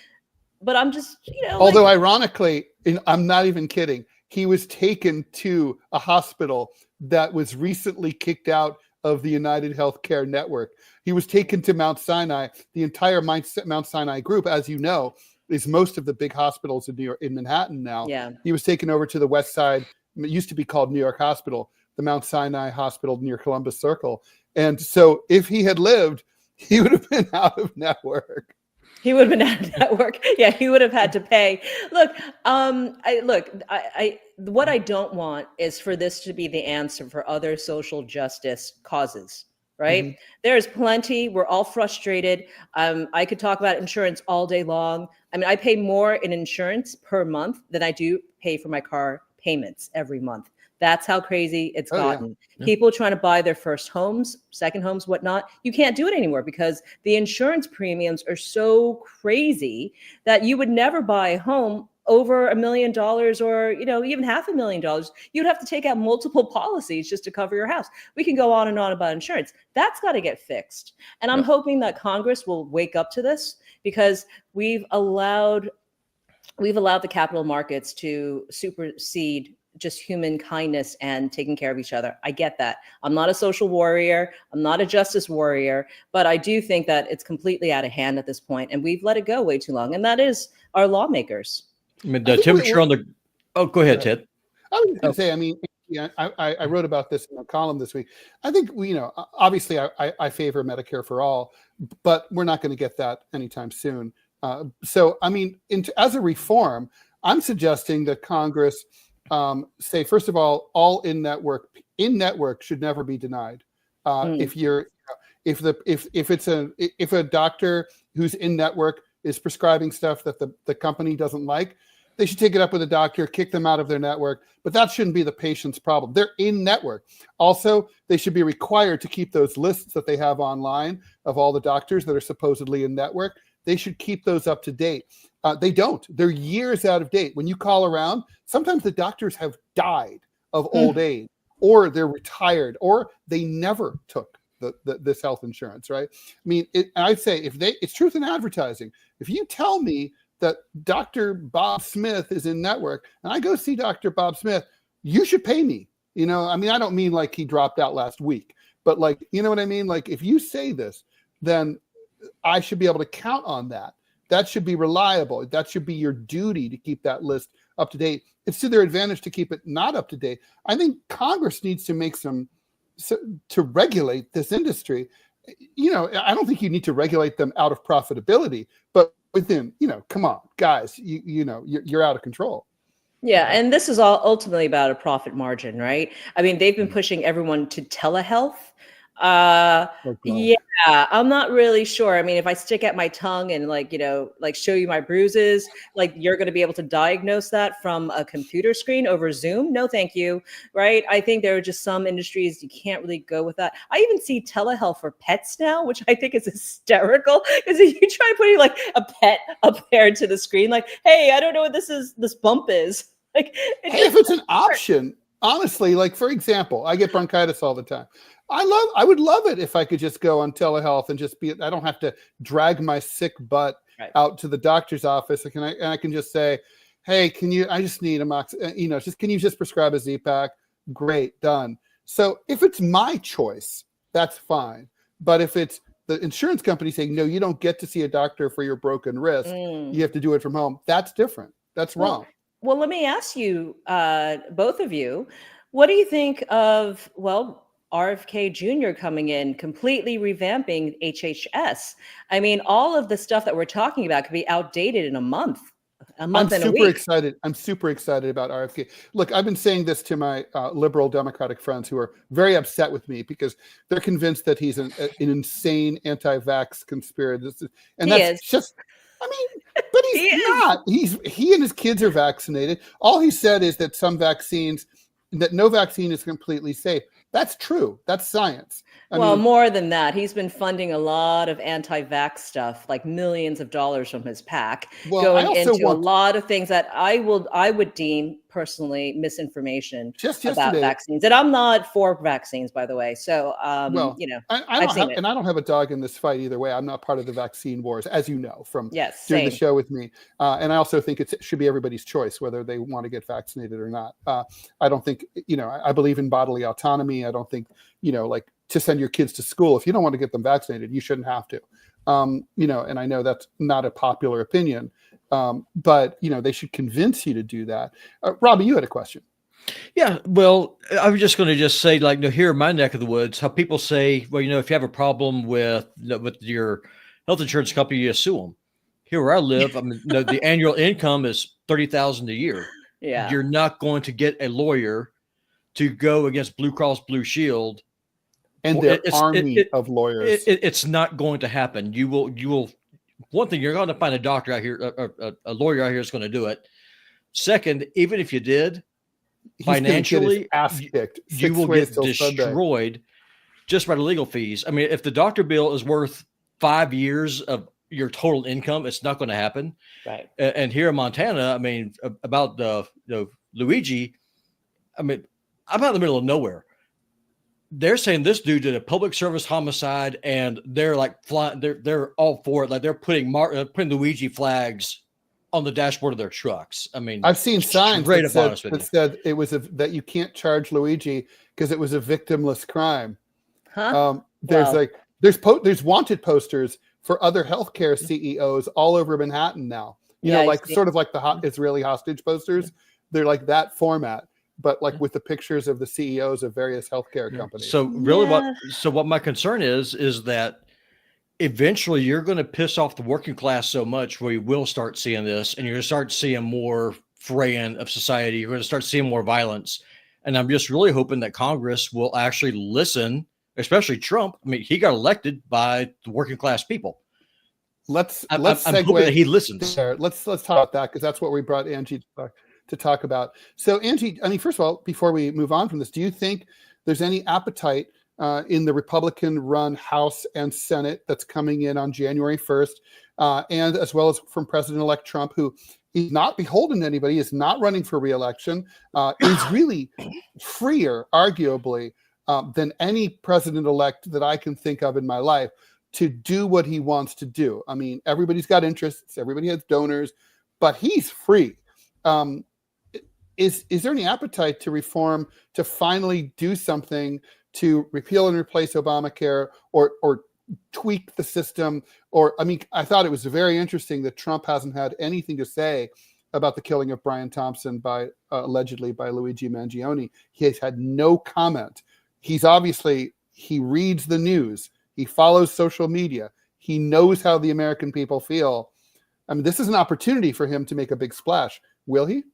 but I'm just, you know. Although ironically, I'm not even kidding, he was taken to a hospital that was recently kicked out of the United Healthcare Network. He was taken to Mount Sinai. The entire Mount Sinai group, as you know, is most of the big hospitals in New York, in Manhattan now. Yeah. He was taken over to the West Side. It used to be called New York Hospital, the Mount Sinai Hospital near Columbus Circle. And so if he had lived, he would have been out of network. He would have been out of network. Yeah, he would have had to pay. Look, what I don't want is for this to be the answer for other social justice causes, right? Mm-hmm. There's plenty. We're all frustrated. I could talk about insurance all day long. I mean, I pay more in insurance per month than I do pay for my car payments every month. That's how crazy it's gotten. Yeah. People trying to buy their first homes, second homes, whatnot. You can't do it anymore because the insurance premiums are so crazy that you would never buy a home over $1 million or, you know, even $500,000. You'd have to take out multiple policies just to cover your house. We can go on and on about insurance. That's got to get fixed. And I'm hoping that Congress will wake up to this, because we've allowed the capital markets to supersede just human kindness and taking care of each other. I get that. I'm not a social warrior. I'm not a justice warrior, but I do think that it's completely out of hand at this point, and we've let it go way too long. And that is our lawmakers. I mean, the temperature on the. Oh, go ahead, Ted. I was going to say, I mean, I wrote about this in a column this week. I think obviously I favor Medicare for all, but we're not going to get that anytime soon. So, I mean, as a reform, I'm suggesting that Congress say, first of all in-network should never be denied. If a doctor who's in-network is prescribing stuff that the company doesn't like, they should take it up with the doctor, kick them out of their network. But that shouldn't be the patient's problem. They're in-network. Also, they should be required to keep those lists that they have online of all the doctors that are supposedly in-network. They should keep those up to date. They don't. They're years out of date. When you call around, sometimes the doctors have died of old age. or they're retired, or they never took this health insurance, right? I mean, I'd say it's truth in advertising. If you tell me that Dr. Bob Smith is in network and I go see Dr. Bob Smith, you should pay me. You know, I mean, I don't mean like he dropped out last week, but like, you know what I mean? Like if you say this, then I should be able to count on that. That should be reliable. That should be your duty to keep that list up to date. It's to their advantage to keep it not up to date. I think Congress needs to make to regulate this industry. You know, I don't think you need to regulate them out of profitability, but within, you know, come on, guys, you're out of control. Yeah, and this is all ultimately about a profit margin, right? I mean, they've been pushing everyone to telehealth. Yeah, I'm not really sure. I mean, if I stick at my tongue and like, you know, like show you my bruises, like you're going to be able to diagnose that from a computer screen over Zoom? No, thank you. Right? I think there are just some industries you can't really go with that. I even see telehealth for pets now, which I think is hysterical, because if you try putting like a pet up there to the screen, like, hey, I don't know what this bump is. Like, if it's an option, honestly, like for example, I get bronchitis all the time. I would love it if I could just go on telehealth and just I don't have to drag my sick butt out to the doctor's office. And I can just say, hey, I just need can you just prescribe a Z-Pak? Great, done. So if it's my choice, that's fine. But if it's the insurance company saying, no, you don't get to see a doctor for your broken wrist, you have to do it from home, that's different. That's wrong. Well, let me ask you, both of you, what do you think of, RFK Jr. coming in, completely revamping HHS? I mean, all of the stuff that we're talking about could be outdated in a month and a week. I'm super excited about RFK. Look, I've been saying this to my liberal Democratic friends who are very upset with me because they're convinced that he's an insane anti-vax conspiracy. And that's just, I mean, but he's not. He and his kids are vaccinated. All he said is that that no vaccine is completely safe. That's true. That's science. I mean, more than that, he's been funding a lot of anti-vax stuff, like millions of dollars from his PAC, going into a lot of things that I would deem personally misinformation about vaccines. And I'm not for vaccines, by the way. So, you know, I don't have a dog in this fight either way. I'm not part of the vaccine wars, as you know, from doing the show with me. And I also think it should be everybody's choice whether they want to get vaccinated or not. I don't think, you know, I believe in bodily autonomy. I don't think, you know, like to send your kids to school, if you don't want to get them vaccinated, you shouldn't have to. You know, and I know that's not a popular opinion, but, you know, they should convince you to do that. Robby, you had a question. Yeah, well, I was just going to say, like, you know, here in my neck of the woods, how people say, well, you know, if you have a problem with your health insurance company, you sue them. Here where I live, I mean, you know, the annual income is $30,000 a year. Yeah, you're not going to get a lawyer to go against Blue Cross Blue Shield and their army of lawyers. It's not going to happen. You will. One thing, you're going to find a doctor out here, a lawyer out here is going to do it. Second, even if you did, financially, you will get destroyed just by the legal fees. I mean, if the doctor bill is worth 5 years of your total income, it's not going to happen. Right. And here in Montana, I mean, about the Luigi, I mean, I'm out in the middle of nowhere. They're saying this dude did a public service homicide, and they're like flying. They're all for it. Like they're putting Luigi flags on the dashboard of their trucks. I mean, I've seen signs that said it was that you can't charge Luigi because it was a victimless crime. Huh? There's wanted posters for other healthcare CEOs all over Manhattan now. You know, like sort of like the Israeli hostage posters. They're like that format, but like with the pictures of the CEOs of various healthcare companies. So really what my concern is that eventually you're going to piss off the working class so much where you will start seeing this, and you're going to start seeing more fraying of society. You're going to start seeing more violence. And I'm just really hoping that Congress will actually listen, especially Trump. I mean, he got elected by the working class people. Let's I'm hoping that he listens. There. Let's talk about that, because that's what we brought Angie to talk about. So Angie, I mean, first of all, before we move on from this, do you think there's any appetite in the Republican-run House and Senate that's coming in on January 1st, and as well as from President-elect Trump, who He's not beholden to anybody. He's not running for reelection. He's really freer, arguably, than any president-elect that I can think of in my life to do what he wants to do. I mean, everybody's got interests. Everybody has donors, but he's free. Is there any appetite to reform, to finally do something to repeal and replace Obamacare, or tweak the system? Or, I mean, I thought it was very interesting that Trump hasn't had anything to say about the killing of Brian Thompson by allegedly by Luigi Mangione. He has had no comment. He's obviously, he reads the news. He follows social media. He knows how the American people feel. I mean, this is an opportunity for him to make a big splash. Will he?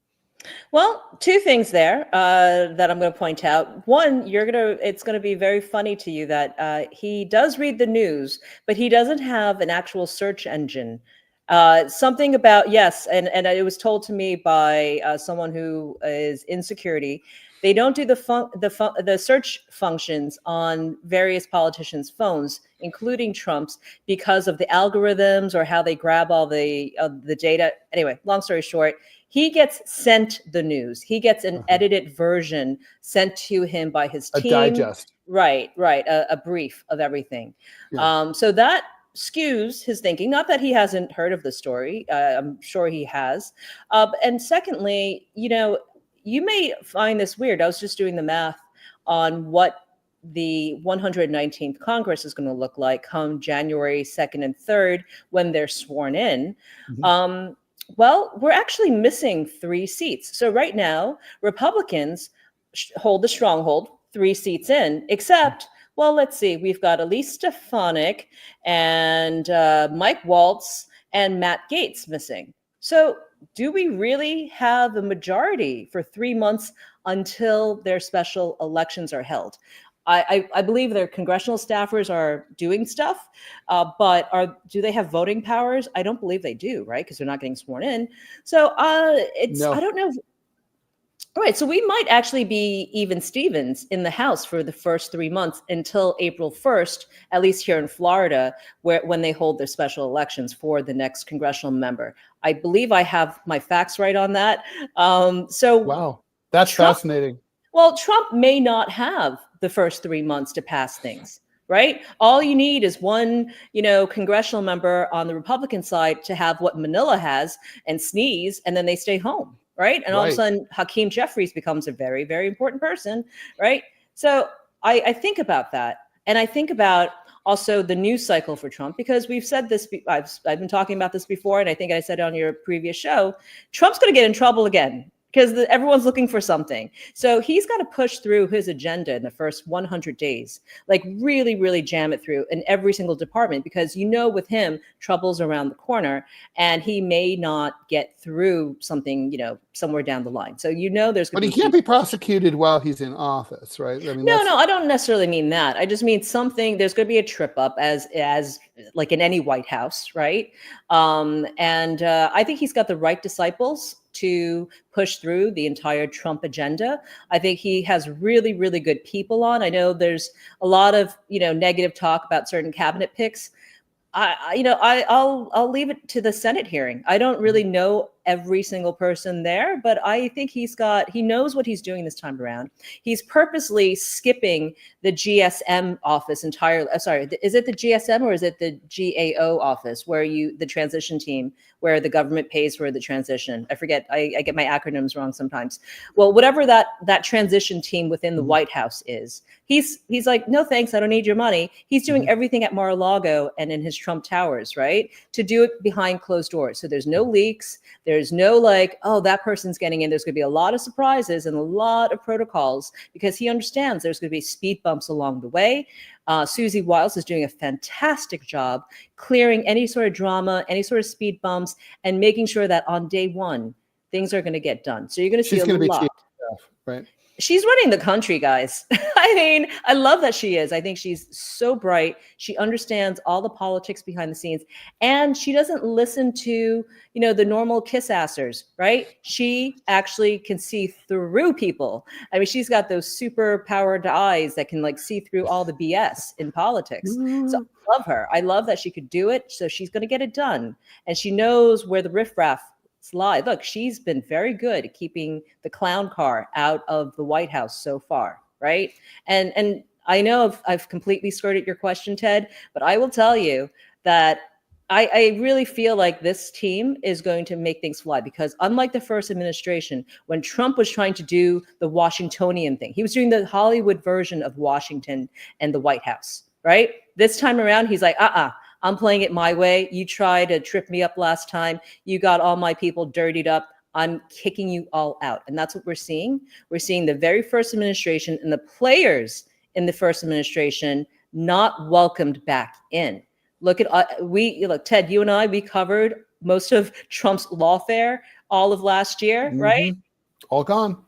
Well, two things there that I'm going to point out. One, it's going to be very funny to you that he does read the news, but he doesn't have an actual search engine. Something about, yes, and it was told to me by someone who is in security. They don't do the search functions on various politicians' phones, including Trump's, because of the algorithms or how they grab all the data. Anyway, long story short, he gets sent the news. He gets an edited version sent to him by his team. A digest. Right. A brief of everything. Yeah. So that skews his thinking. Not that he hasn't heard of the story. I'm sure he has. And secondly, you may find this weird. I was just doing the math on what the 119th Congress is going to look like come January 2nd and 3rd when they're sworn in. Mm-hmm. Well, we're actually missing 3 seats. So right now, Republicans hold the stronghold, 3 seats in, except, well, let's see, we've got Elise Stefanik and Mike Waltz and Matt Gaetz missing. So do we really have a majority for 3 months until their special elections are held? I believe their congressional staffers are doing stuff, but do they have voting powers? I don't believe they do, right? Because they're not getting sworn in. So no. I don't know. All right, so we might actually be even Stevens in the House for the first 3 months until April 1st, at least here in Florida, when they hold their special elections for the next congressional member. I believe I have my facts right on that. Wow, that's fascinating. Well, Trump may not have the first 3 months to pass things, right? All you need is one, congressional member on the Republican side to have what Manila has and sneeze, and then they stay home, right? And all of a sudden, Hakeem Jeffries becomes a very, very important person, right? So I think about that. And I think about also the news cycle for Trump, because we've said this, I've been talking about this before, and I think I said it on your previous show, Trump's going to get in trouble again, because everyone's looking for something. So he's got to push through his agenda in the first 100 days, like really, really jam it through in every single department, because with him, trouble's around the corner and he may not get through something, somewhere down the line. So there's But he can't be prosecuted while he's in office, right? I mean, no, I don't necessarily mean that. I just mean there's going to be a trip up as like in any White House, right? And I think he's got the right disciples to push through the entire Trump agenda. I think he has really, really good people on. I know there's a lot of, negative talk about certain cabinet picks. I'll leave it to the Senate hearing. I don't really know every single person there, but I think he knows what he's doing this time around. He's purposely skipping the GSM office entirely. Sorry, is it the GSM or is it the GAO office where the transition team, where the government pays for the transition? I forget. I get my acronyms wrong sometimes. Well, whatever that transition team within the White House is, he's like, no, thanks. I don't need your money. He's doing everything at Mar-a-Lago and in his Trump Towers, right? To do it behind closed doors. So there's no leaks. There's no that person's getting in. There's going to be a lot of surprises and a lot of protocols, because he understands there's going to be speed bumps along the way. Susie Wiles is doing a fantastic job clearing any sort of drama, any sort of speed bumps, and making sure that on day one, things are going to get done. So you're going to see a lot. Right. She's running the country, guys. I mean, I love that she is. I think she's so bright. She understands all the politics behind the scenes, and she doesn't listen to, the normal kiss-assers, right? She actually can see through people. I mean, she's got those super powered eyes that can see through all the BS in politics. So I love her. I love that she could do it. So she's going to get it done. And she knows where the riffraff slide. Look, she's been very good at keeping the clown car out of the White House so far, right? And I know I've completely skirted your question, Ted, but I will tell you that I really feel like this team is going to make things fly, because unlike the first administration, when Trump was trying to do the Washingtonian thing, he was doing the Hollywood version of Washington and the White House, right? This time around, he's like, I'm playing it my way. You tried to trip me up last time. You got all my people dirtied up. I'm kicking you all out. And that's what we're seeing. We're seeing the very first administration and the players in the first administration not welcomed back in. Look, Ted, you and I, we covered most of Trump's lawfare all of last year, right? All gone.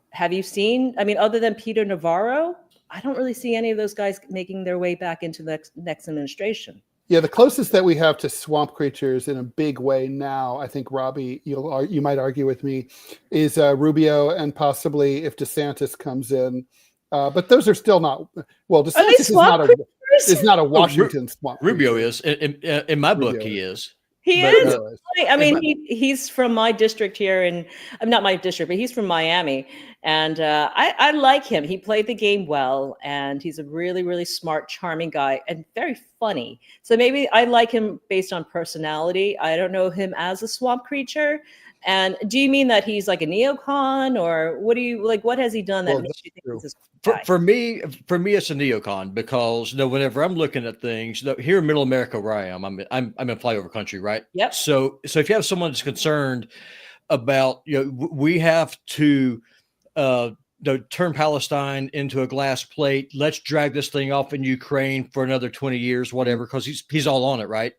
Have you seen, I mean, other than Peter Navarro, I don't really see any of those guys making their way back into the next administration. Yeah, the closest that we have to swamp creatures in a big way now, I think, Robby, you might argue with me, is Rubio, and possibly if DeSantis comes in. But those are still not, well, DeSantis is not a Washington swamp. Rubio is. In my book, he is. He is. I mean, he's from my district here, and I'm not my district, but he's from Miami. And I like him. He played the game well, and he's a really, really smart, charming guy, and very funny. So maybe I like him based on personality. I don't know him as a swamp creature. And do you mean that he's like a neocon, or what do you like? What has he done that makes you think he's this guy? For me, it's a neocon, because whenever I'm looking at things here in Middle America, where I am, I'm in flyover country, right? Yep. So if you have someone that's concerned about, we have to turn Palestine into a glass plate. Let's drag this thing off in Ukraine for another 20 years, whatever, because he's all on it, right?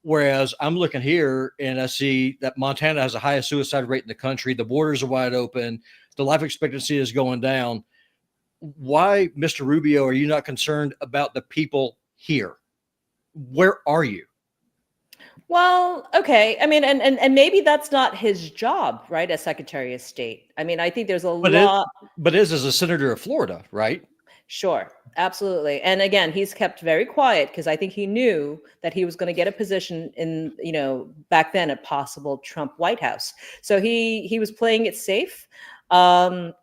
Whereas I'm looking here and I see that Montana has the highest suicide rate in the country. The borders are wide open. The life expectancy is going down. Why, Mr. Rubio, are you not concerned about the people here? Where are you? Well, okay. I mean, and maybe that's not his job, right? As Secretary of State. I mean, I think there's a lot. But is as a senator of Florida, right? Sure, absolutely. And again, he's kept very quiet because I think he knew that he was going to get a position in, back then, a possible Trump White House. So he was playing it safe. I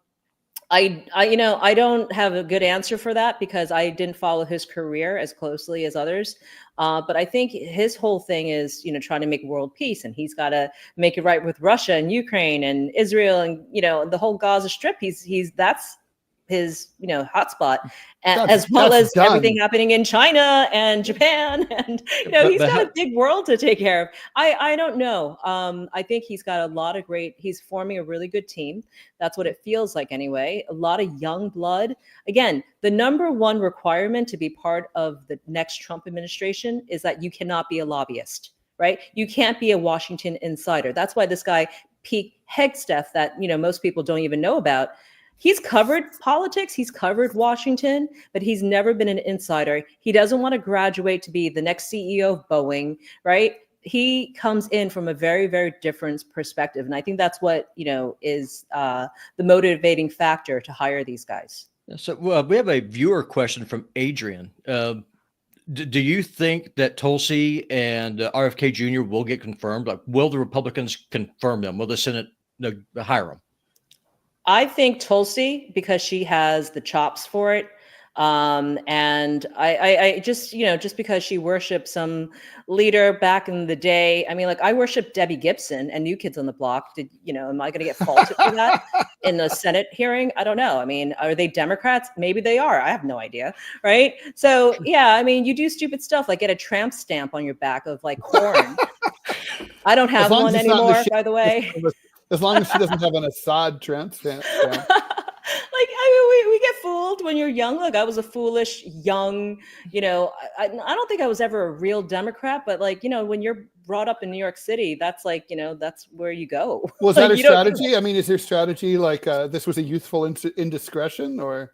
don't have a good answer for that because I didn't follow his career as closely as others. But I think his whole thing is, trying to make world peace, and he's got to make it right with Russia and Ukraine and Israel and, the whole Gaza Strip. That's his hotspot, as well as everything happening in China and Japan, and he's got a big world to take care of. I don't know. I think he's got a lot of he's forming a really good team. That's what it feels like anyway. A lot of young blood. Again, the number one requirement to be part of the next Trump administration is that you cannot be a lobbyist, right? You can't be a Washington insider. That's why this guy Pete Hegseth, that most people don't even know about, he's covered politics, he's covered Washington, but he's never been an insider. He doesn't want to graduate to be the next CEO of Boeing, right? He comes in from a very, very different perspective. And I think that's what, is the motivating factor to hire these guys. So we have a viewer question from Adrian. Do you think that Tulsi and RFK Jr. will get confirmed? Like, will the Republicans confirm them? Will the Senate hire them? I think Tulsi, because she has the chops for it. And I just, just because she worshiped some leader back in the day. I mean, like, I worship Debbie Gibson and New Kids on the Block. Am I going to get faulted for that in the Senate hearing? I don't know. I mean, are they Democrats? Maybe they are. I have no idea. Right. So, yeah, I mean, you do stupid stuff like get a tramp stamp on your back of like corn. I don't have one anymore, by the way. As long as she doesn't have an Assad tramp stamp. We get fooled when you're young. Look, I was a foolish young, I don't think I was ever a real Democrat, but when you're brought up in New York City, that's that's where you go. Was that a strategy? I mean, is there strategy this was a youthful indiscretion, or?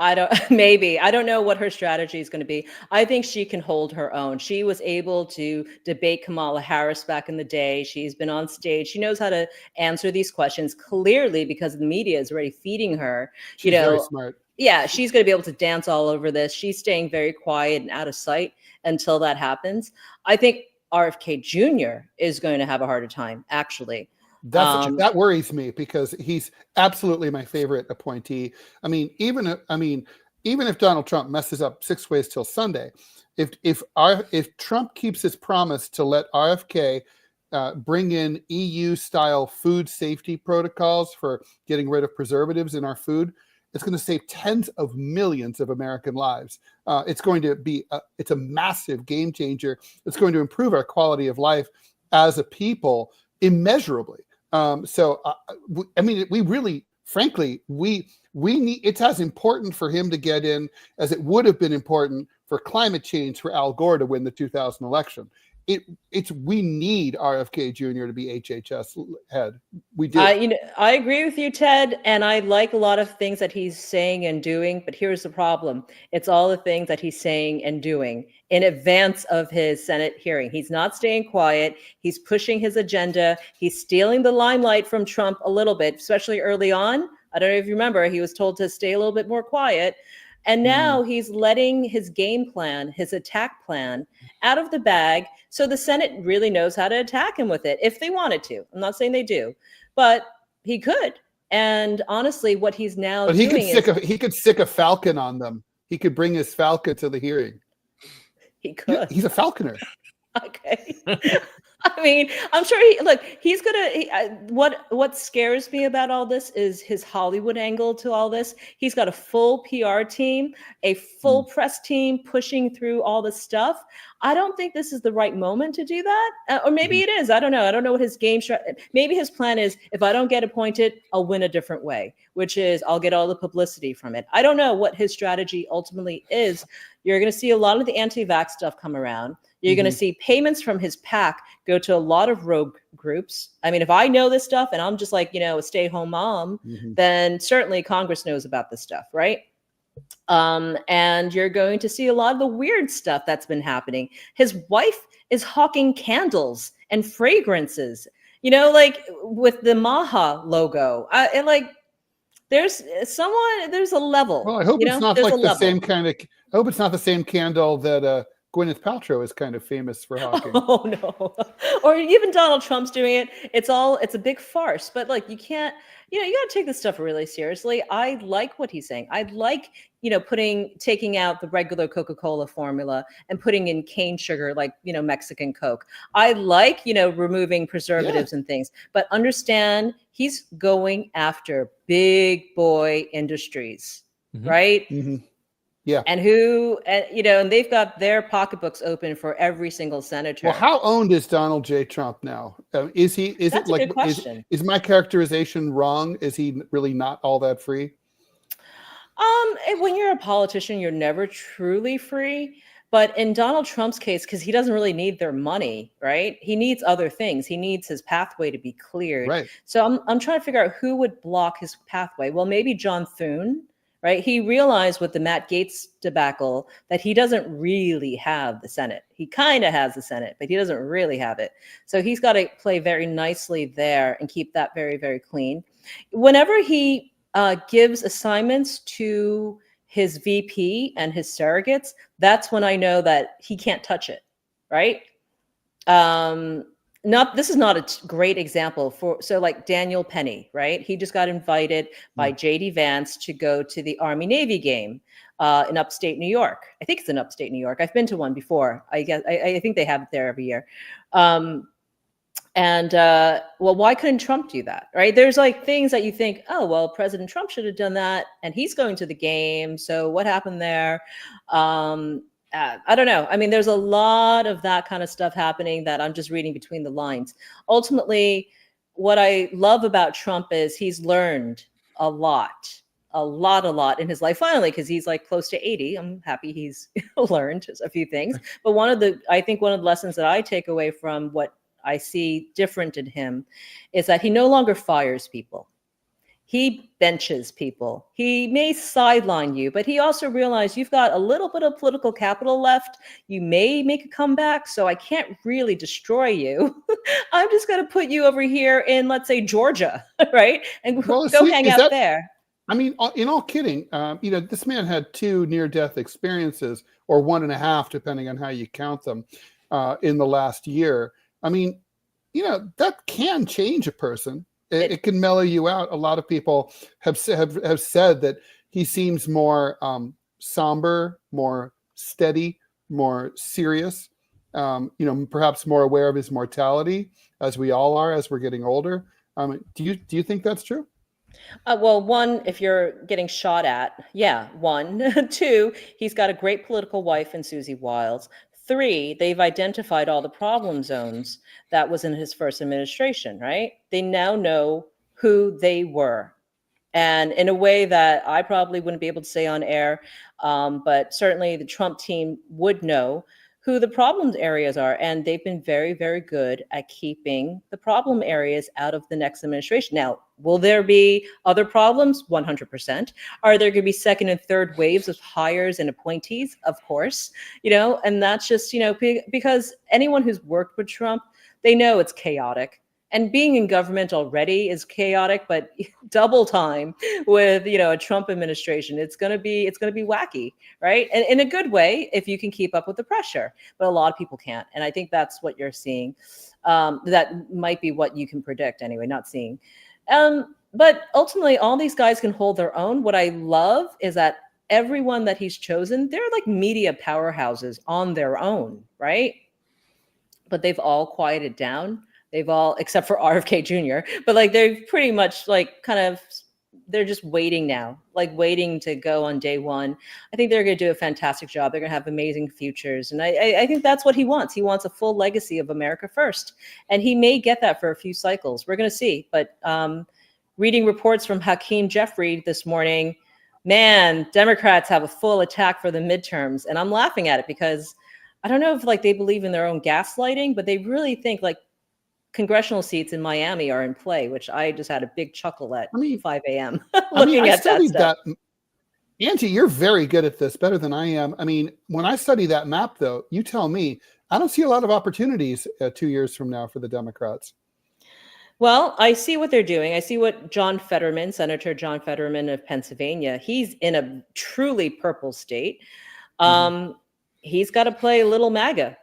I don't know what her strategy is going to be. I think she can hold her own. She was able to debate Kamala Harris back in the day. She's been on stage. She knows how to answer these questions clearly because the media is already feeding her. She's very smart. Yeah, she's going to be able to dance all over this. She's staying very quiet and out of sight until that happens. I think RFK Jr. is going to have a harder time, actually. That worries me because he's absolutely my favorite appointee. I mean, even if Donald Trump messes up 6 ways till Sunday, if Trump keeps his promise to let RFK bring in EU-style food safety protocols for getting rid of preservatives in our food, it's going to save tens of millions of American lives. It's going to be it's a massive game changer. It's going to improve our quality of life as a people immeasurably. I mean, we really, frankly, we need. It's as important for him to get in as it would have been important for climate change for Al Gore to win the 2000 election. We need RFK Jr. to be HHS head. We do. I agree with you, Ted, and I like a lot of things that he's saying and doing. But here's the problem: it's all the things that he's saying and doing in advance of his Senate hearing. He's not staying quiet. He's pushing his agenda. He's stealing the limelight from Trump a little bit, especially early on. I don't know if you remember, he was told to stay a little bit more quiet. And now he's letting his game plan, his attack plan, out of the bag. So the Senate really knows how to attack him with it if they wanted to. I'm not saying they do, but he could. And honestly, what he's now doing he could stick a falcon on them. He could bring his falcon to the hearing. He could. He's a falconer. Okay. I mean, I'm sure he's gonna. What scares me about all this is his Hollywood angle to all this. He's got a full PR team, a full press team pushing through all this stuff. I don't think this is the right moment to do that, or maybe it is. I don't know. I don't know what his game maybe his plan is. If I don't get appointed, I'll win a different way, which is I'll get all the publicity from it. I don't know what his strategy ultimately is. You're going to see a lot of the anti-vax stuff come around. You're going to see payments from his PAC go to a lot of rogue groups. I mean, if I know this stuff and I'm just like, a stay-home mom, then certainly Congress knows about this stuff, right? And you're going to see a lot of the weird stuff that's been happening. His wife is hawking candles and fragrances, like with the MAGA logo. There's a level. Well, I hope it's not like the same kind of. I hope it's not the same candle that Gwyneth Paltrow is kind of famous for hawking. Oh no! Or even Donald Trump's doing it. It's a big farce. But you can't. You got to take this stuff really seriously. I like what he's saying. I like taking out the regular Coca-Cola formula and putting in cane sugar, like Mexican Coke. I like removing preservatives and things. But understand, he's going after big boy industries, right? Mm-hmm. Yeah. And and they've got their pocketbooks open for every single senator. Well, how owned is Donald J. Trump now? Is That's a good question. Is my characterization wrong? Is he really not all that free? When you're a politician, you're never truly free. But in Donald Trump's case, because he doesn't really need their money, right? He needs other things. He needs his pathway to be cleared. Right. So I'm trying to figure out who would block his pathway. Well, maybe John Thune. Right. He realized with the Matt Gaetz debacle that he doesn't really have the Senate. He kind of has the Senate, but he doesn't really have it. So he's got to play very nicely there and keep that very, very clean. Whenever he gives assignments to his VP and his surrogates, that's when I know that he can't touch it. Right. This is not a great example like Daniel Penny, right? He just got invited by JD Vance to go to the Army Navy game in upstate New York. I think it's in upstate New York. I've been to one before. I think they have it there every year. Well, why couldn't Trump do that, right? There's things that you think, oh, well, President Trump should have done that, and he's going to the game. So what happened there? I don't know. I mean, there's a lot of that kind of stuff happening that I'm just reading between the lines. Ultimately, what I love about Trump is he's learned a lot in his life, finally, because he's close to 80. I'm happy he's learned a few things. But I think one of the lessons that I take away from what I see different in him is that he no longer fires people. He benches people. He may sideline you, but he also realized you've got a little bit of political capital left. You may make a comeback, so I can't really destroy you. I'm just going to put you over here in, let's say, Georgia, right? And go hang out there. I mean, in all kidding, this man had 2 near-death experiences, or 1.5, depending on how you count them. in the last year. I mean, that can change a person. It can mellow you out. A lot of people have said that he seems more somber, more steady, more serious. Perhaps more aware of his mortality, as we all are as we're getting older. Do you think that's true? Well, one, if you're getting shot at, yeah, one. Two, he's got a great political wife in Susie Wiles. Three, they've identified all the problem zones that was in his first administration, right? They now know who they were. And in a way that I probably wouldn't be able to say on air, but certainly the Trump team would know who the problem areas are. And they've been very, very good at keeping the problem areas out of the next administration. Now, will there be other problems? 100%. Are there going to be second and third waves of hires and appointees? Of course, and that's just, because anyone who's worked with Trump, they know it's chaotic. And being in government already is chaotic, but double time with, a Trump administration, it's going to be wacky, right? And in a good way, if you can keep up with the pressure, but a lot of people can't. And I think that's what you're seeing. That might be what you can predict anyway, not seeing. But ultimately, all these guys can hold their own. What I love is that everyone that he's chosen, they're like media powerhouses on their own, right? But they've all quieted down. They've all, except for RFK Jr., but they've pretty much they're just waiting now, waiting to go on day one. I think they're going to do a fantastic job. They're going to have amazing futures. And I think that's what he wants. He wants a full legacy of America first. And he may get that for a few cycles. We're going to see. But reading reports from Hakeem Jeffrey this morning, man, Democrats have a full attack for the midterms. And I'm laughing at it because I don't know if they believe in their own gaslighting, but they really think congressional seats in Miami are in play, which I just had a big chuckle at 5 a.m. looking at that stuff. Angie, you're very good at this, better than I am. I mean, when I study that map, though, you tell me, I don't see a lot of opportunities 2 years from now for the Democrats. Well, I see what they're doing. I see what Senator John Fetterman of Pennsylvania, he's in a truly purple state. He's got to play a little MAGA.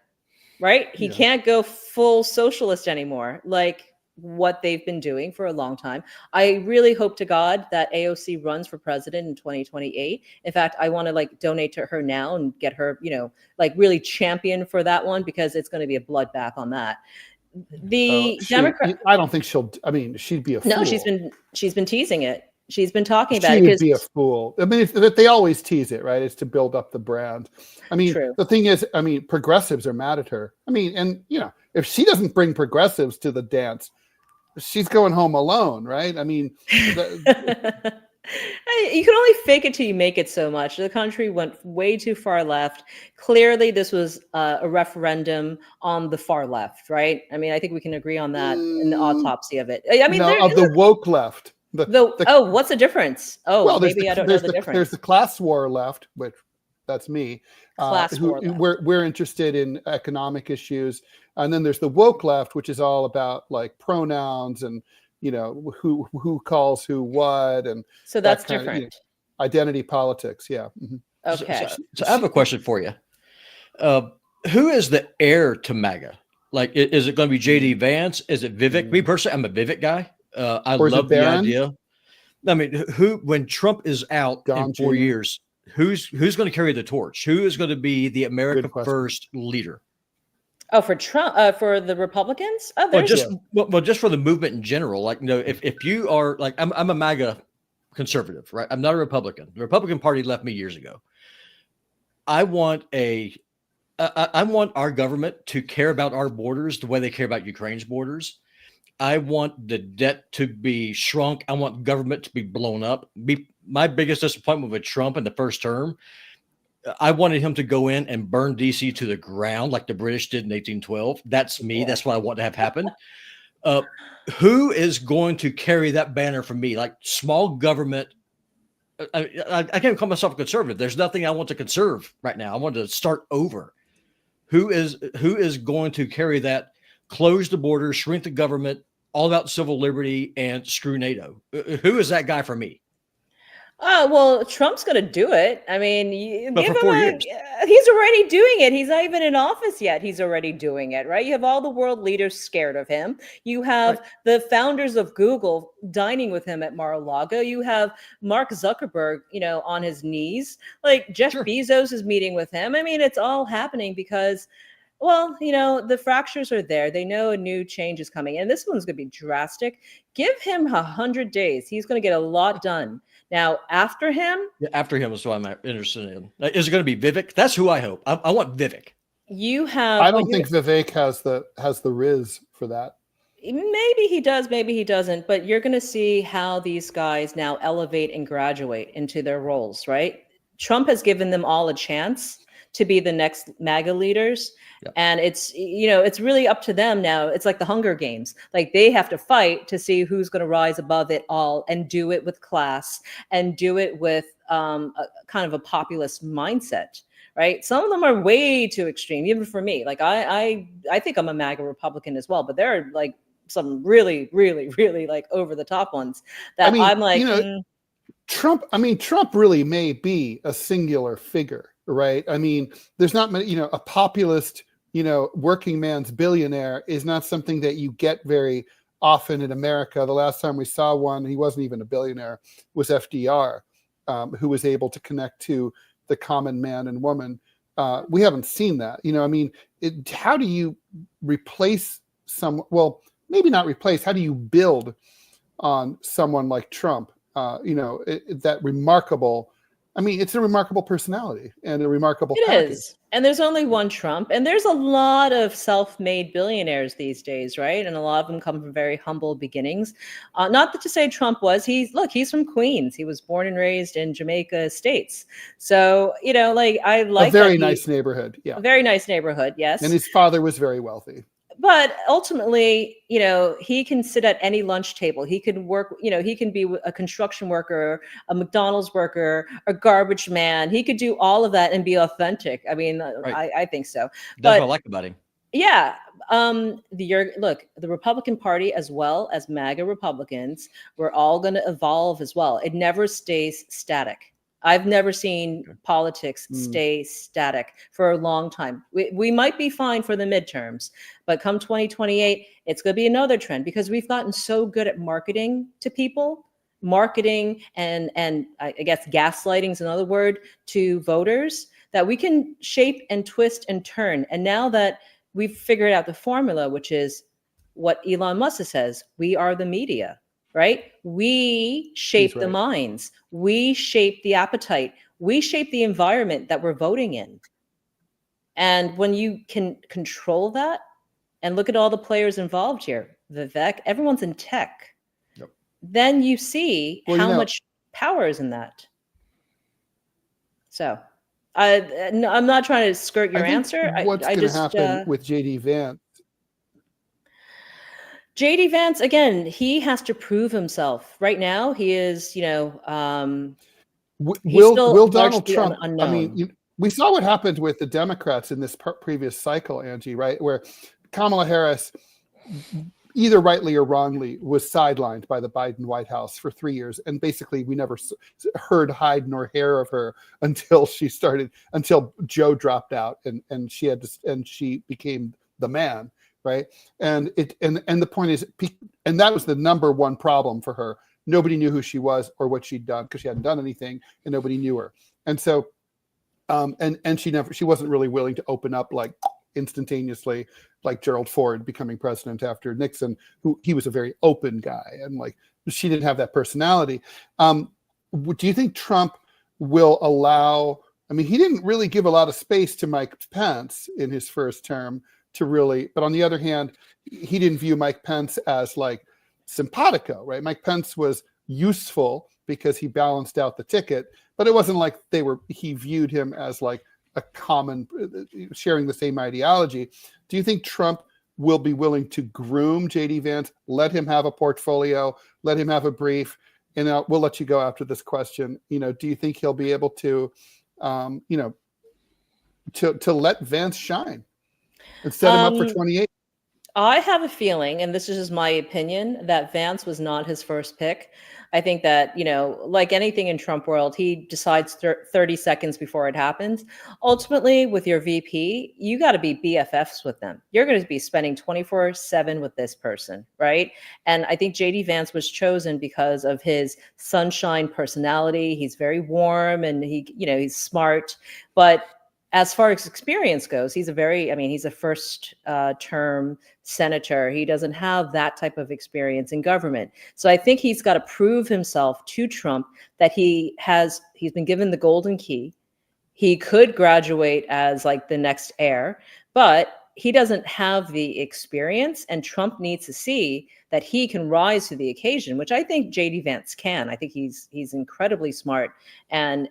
Right? He can't go full socialist anymore, like what they've been doing for a long time. I really hope to God that AOC runs for president in 2028. In fact, I want to donate to her now and get her, really champion for that one, because it's going to be a bloodbath on that. The Democrat, I don't think she'd be a fool. No, she's been teasing it. She's been talking about it. She would be a fool. I mean, they always tease it, right? It's to build up the brand. I mean, True. The thing is, progressives are mad at her. I mean, and if she doesn't bring progressives to the dance, she's going home alone, right? I mean, you can only fake it till you make it so much. The country went way too far left. Clearly, this was a referendum on the far left, right? I mean, I think we can agree on that in the autopsy of it. I mean, of the woke left. What's the difference? Well, maybe I don't know the difference. There's the class war left, which that's me. We're interested in economic issues, and then there's the woke left, which is all about pronouns and who calls who what, and so that's different. Identity politics, yeah. Mm-hmm. Okay. So I have a question for you. Who is the heir to MAGA? Is it going to be JD Vance? Is it Vivek? Me personally, I'm a Vivek guy. I love the idea. I mean, when Trump is out in 4 years, who's going to carry the torch? Who is going to be the America First leader? Oh, for Trump, for the Republicans? Just for the movement in general. If you are I'm a MAGA conservative, right? I'm not a Republican. The Republican Party left me years ago. I want our government to care about our borders the way they care about Ukraine's borders. I want the debt to be shrunk. I want government to be blown up. My biggest disappointment with Trump in the first term, I wanted him to go in and burn DC to the ground like the British did in 1812. That's me. That's what I want to have happen. Who is going to carry that banner for me? Small government. I can't call myself a conservative. There's nothing I want to conserve right now. I want to start over. Who is going to carry that? Close the border, shrink the government, all about civil liberty, and screw NATO. Who is that guy for me? Well, Trump's going to do it. I mean, But give for him 4 years. he's already doing it. He's not even in office yet. He's already doing it, right? You have all the world leaders scared of him. You have the founders of Google dining with him at Mar-a-Lago. You have Mark Zuckerberg, on his knees. Like Jeff Bezos is meeting with him. I mean, it's all happening because, well, the fractures are there. They know a new change is coming. And this one's going to be drastic. Give him 100 days. He's going to get a lot done. Now, after him? Yeah, after him is what I'm interested in. Is it going to be Vivek? That's who I hope. I want Vivek. I don't think Vivek has the riz for that. Maybe he does, maybe he doesn't. But you're going to see how these guys now elevate and graduate into their roles, right? Trump has given them all a chance to be the next MAGA leaders. Yep. And it's really up to them now. It's like the Hunger Games. Like they have to fight to see who's going to rise above it all and do it with class and do it with a kind of a populist mindset, right? Some of them are way too extreme, even for me. Like I think I'm a MAGA Republican as well, but there are like some really, really, really like over the top ones that I'm like, Trump really may be a singular figure, right? I mean, there's not many, a populist, working man's billionaire is not something that you get very often in America. The last time we saw one, he wasn't even a billionaire, was FDR, who was able to connect to the common man and woman. We haven't seen that, how do you replace maybe not replace, how do you build on someone like Trump? That remarkable, it's a remarkable personality and a remarkable package. It is. And there's only one Trump. And there's a lot of self-made billionaires these days, right? And a lot of them come from very humble beginnings. Not to say Trump he's from Queens. He was born and raised in Jamaica Estates. So, I like a very nice neighborhood. Yeah. A very nice neighborhood. Yes. And his father was very wealthy. But ultimately, he can sit at any lunch table. He can work, he can be a construction worker, a McDonald's worker, a garbage man. He could do all of that and be authentic. I mean, I think so. That's what I like about him. Yeah. The Republican Party, as well as MAGA Republicans, we're all going to evolve as well. It never stays static. I've never seen politics stay static for a long time. We might be fine for the midterms, but come 2028, it's going to be another trend because we've gotten so good at marketing to people, and I guess gaslighting is another word, to voters, that we can shape and twist and turn. And now that we've figured out the formula, which is what Elon Musk says, we are the media. Right? We shape the minds. We shape the appetite. We shape the environment that we're voting in. And when you can control that, and look at all the players involved here, Vivek, everyone's in tech. Yep. Then you see how much power is in that. So I'm not trying to skirt your answer. What's going to happen with JD Vance? JD Vance, again, he has to prove himself. Right now, he is, will Donald Trump, we saw what happened with the Democrats in this previous cycle, Angie, right? Where Kamala Harris, either rightly or wrongly, was sidelined by the Biden White House for 3 years. And basically, we never heard hide nor hair of her until Joe dropped out and she became the man. Right. And the point is, and that was the number one problem for her. Nobody knew who she was or what she'd done because she hadn't done anything and nobody knew her. And so and she wasn't really willing to open up like instantaneously, like Gerald Ford becoming president after Nixon, he was a very open guy. And like she didn't have that personality. Do you think Trump will allow? He didn't really give a lot of space to Mike Pence in his first term. But on the other hand, he didn't view Mike Pence as like simpatico, right? Mike Pence was useful because he balanced out the ticket, but it wasn't like he viewed him as like a common, sharing the same ideology. Do you think Trump will be willing to groom JD Vance, let him have a portfolio, let him have a brief? And we'll let you go after this question. Do you think he'll be able to, to let Vance shine? And set him up for 28. I have a feeling, and this is just my opinion, that Vance was not his first pick. I think that, like anything in Trump world, he decides 30 seconds before it happens. Ultimately, with your VP, you got to be BFFs with them. You're going to be spending 24/7 with this person, right? And I think JD Vance was chosen because of his sunshine personality. He's very warm and he's smart, but as far as experience goes, he's a first term senator. He doesn't have that type of experience in government. So I think he's got to prove himself to Trump that he's been given the golden key. He could graduate as like the next heir, but he doesn't have the experience, and Trump needs to see that he can rise to the occasion, which I think JD Vance can. I think he's incredibly smart and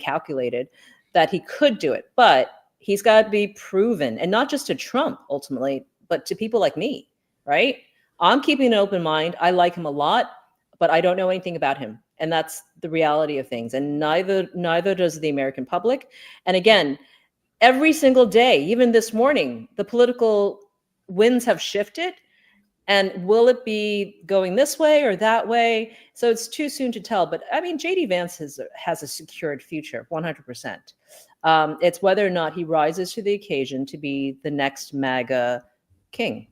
calculated, that he could do it, but he's got to be proven, and not just to Trump ultimately, but to people like me, right? I'm keeping an open mind. I like him a lot, but I don't know anything about him. And that's the reality of things. And neither does the American public. And again, every single day, even this morning, the political winds have shifted. And will it be going this way or that way? So it's too soon to tell. But I mean, JD Vance has a secured future, 100%. It's whether or not he rises to the occasion to be the next MAGA king.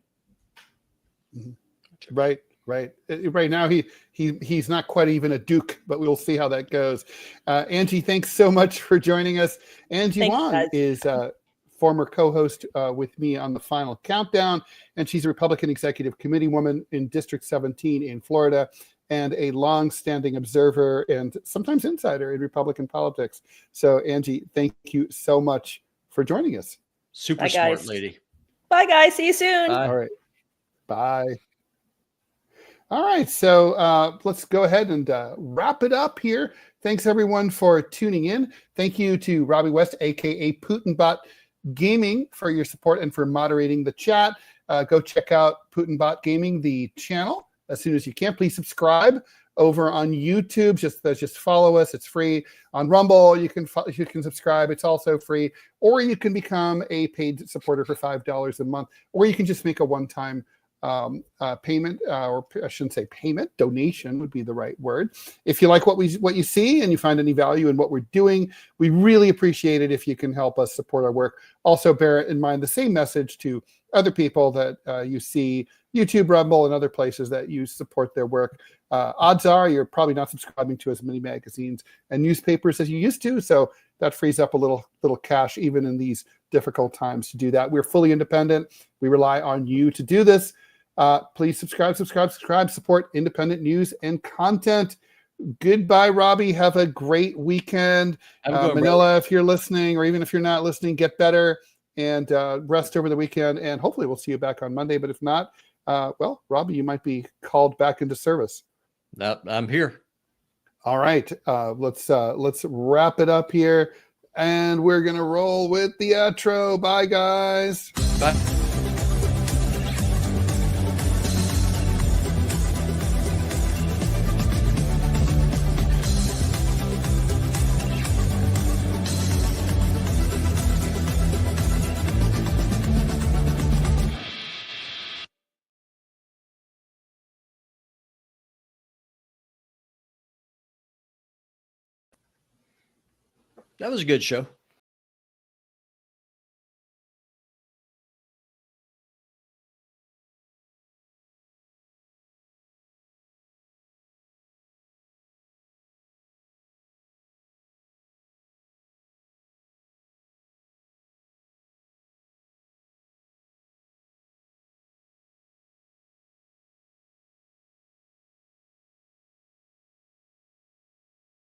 Right. Right now, he's not quite even a duke, but we'll see how that goes. Angie, thanks so much for joining us. Angie Wong is former co-host with me on the Final Countdown, and she's a Republican Executive Committee woman in District 17 in Florida, and a long-standing observer and sometimes insider in Republican politics. So, Angie, thank you so much for joining us. Super smart lady. Bye, guys. See you soon. Bye. All right. Bye. All right. So let's go ahead and wrap it up here. Thanks, everyone, for tuning in. Thank you to Robby West, a.k.a. Putinbot Gaming, for your support and for moderating the chat. Go check out Putinbot Gaming, the channel, as soon as you can. Please subscribe over on YouTube. Just follow us. It's free. On Rumble, you can subscribe. It's also free. Or you can become a paid supporter for $5 a month. Or you can just make a one-time payment, or I shouldn't say payment, donation would be the right word. If you like what you see and you find any value in what we're doing, we really appreciate it if you can help us support our work. Also, bear in mind the same message to other people that you see YouTube, Rumble, and other places that you support their work. Odds are you're probably not subscribing to as many magazines and newspapers as you used to, so that frees up a little cash even in these difficult times to do that. We're fully independent. We rely on you to do this. Please subscribe, support independent news and content. Goodbye, Robby. Have a great weekend. Manila, if you're listening, or even if you're not listening, get better and rest over the weekend. And hopefully we'll see you back on Monday. But if not, well, Robby, you might be called back into service. I'm here. All right. Let's wrap it up here. And we're going to roll with the outro. Bye, guys. Bye. That was a good show.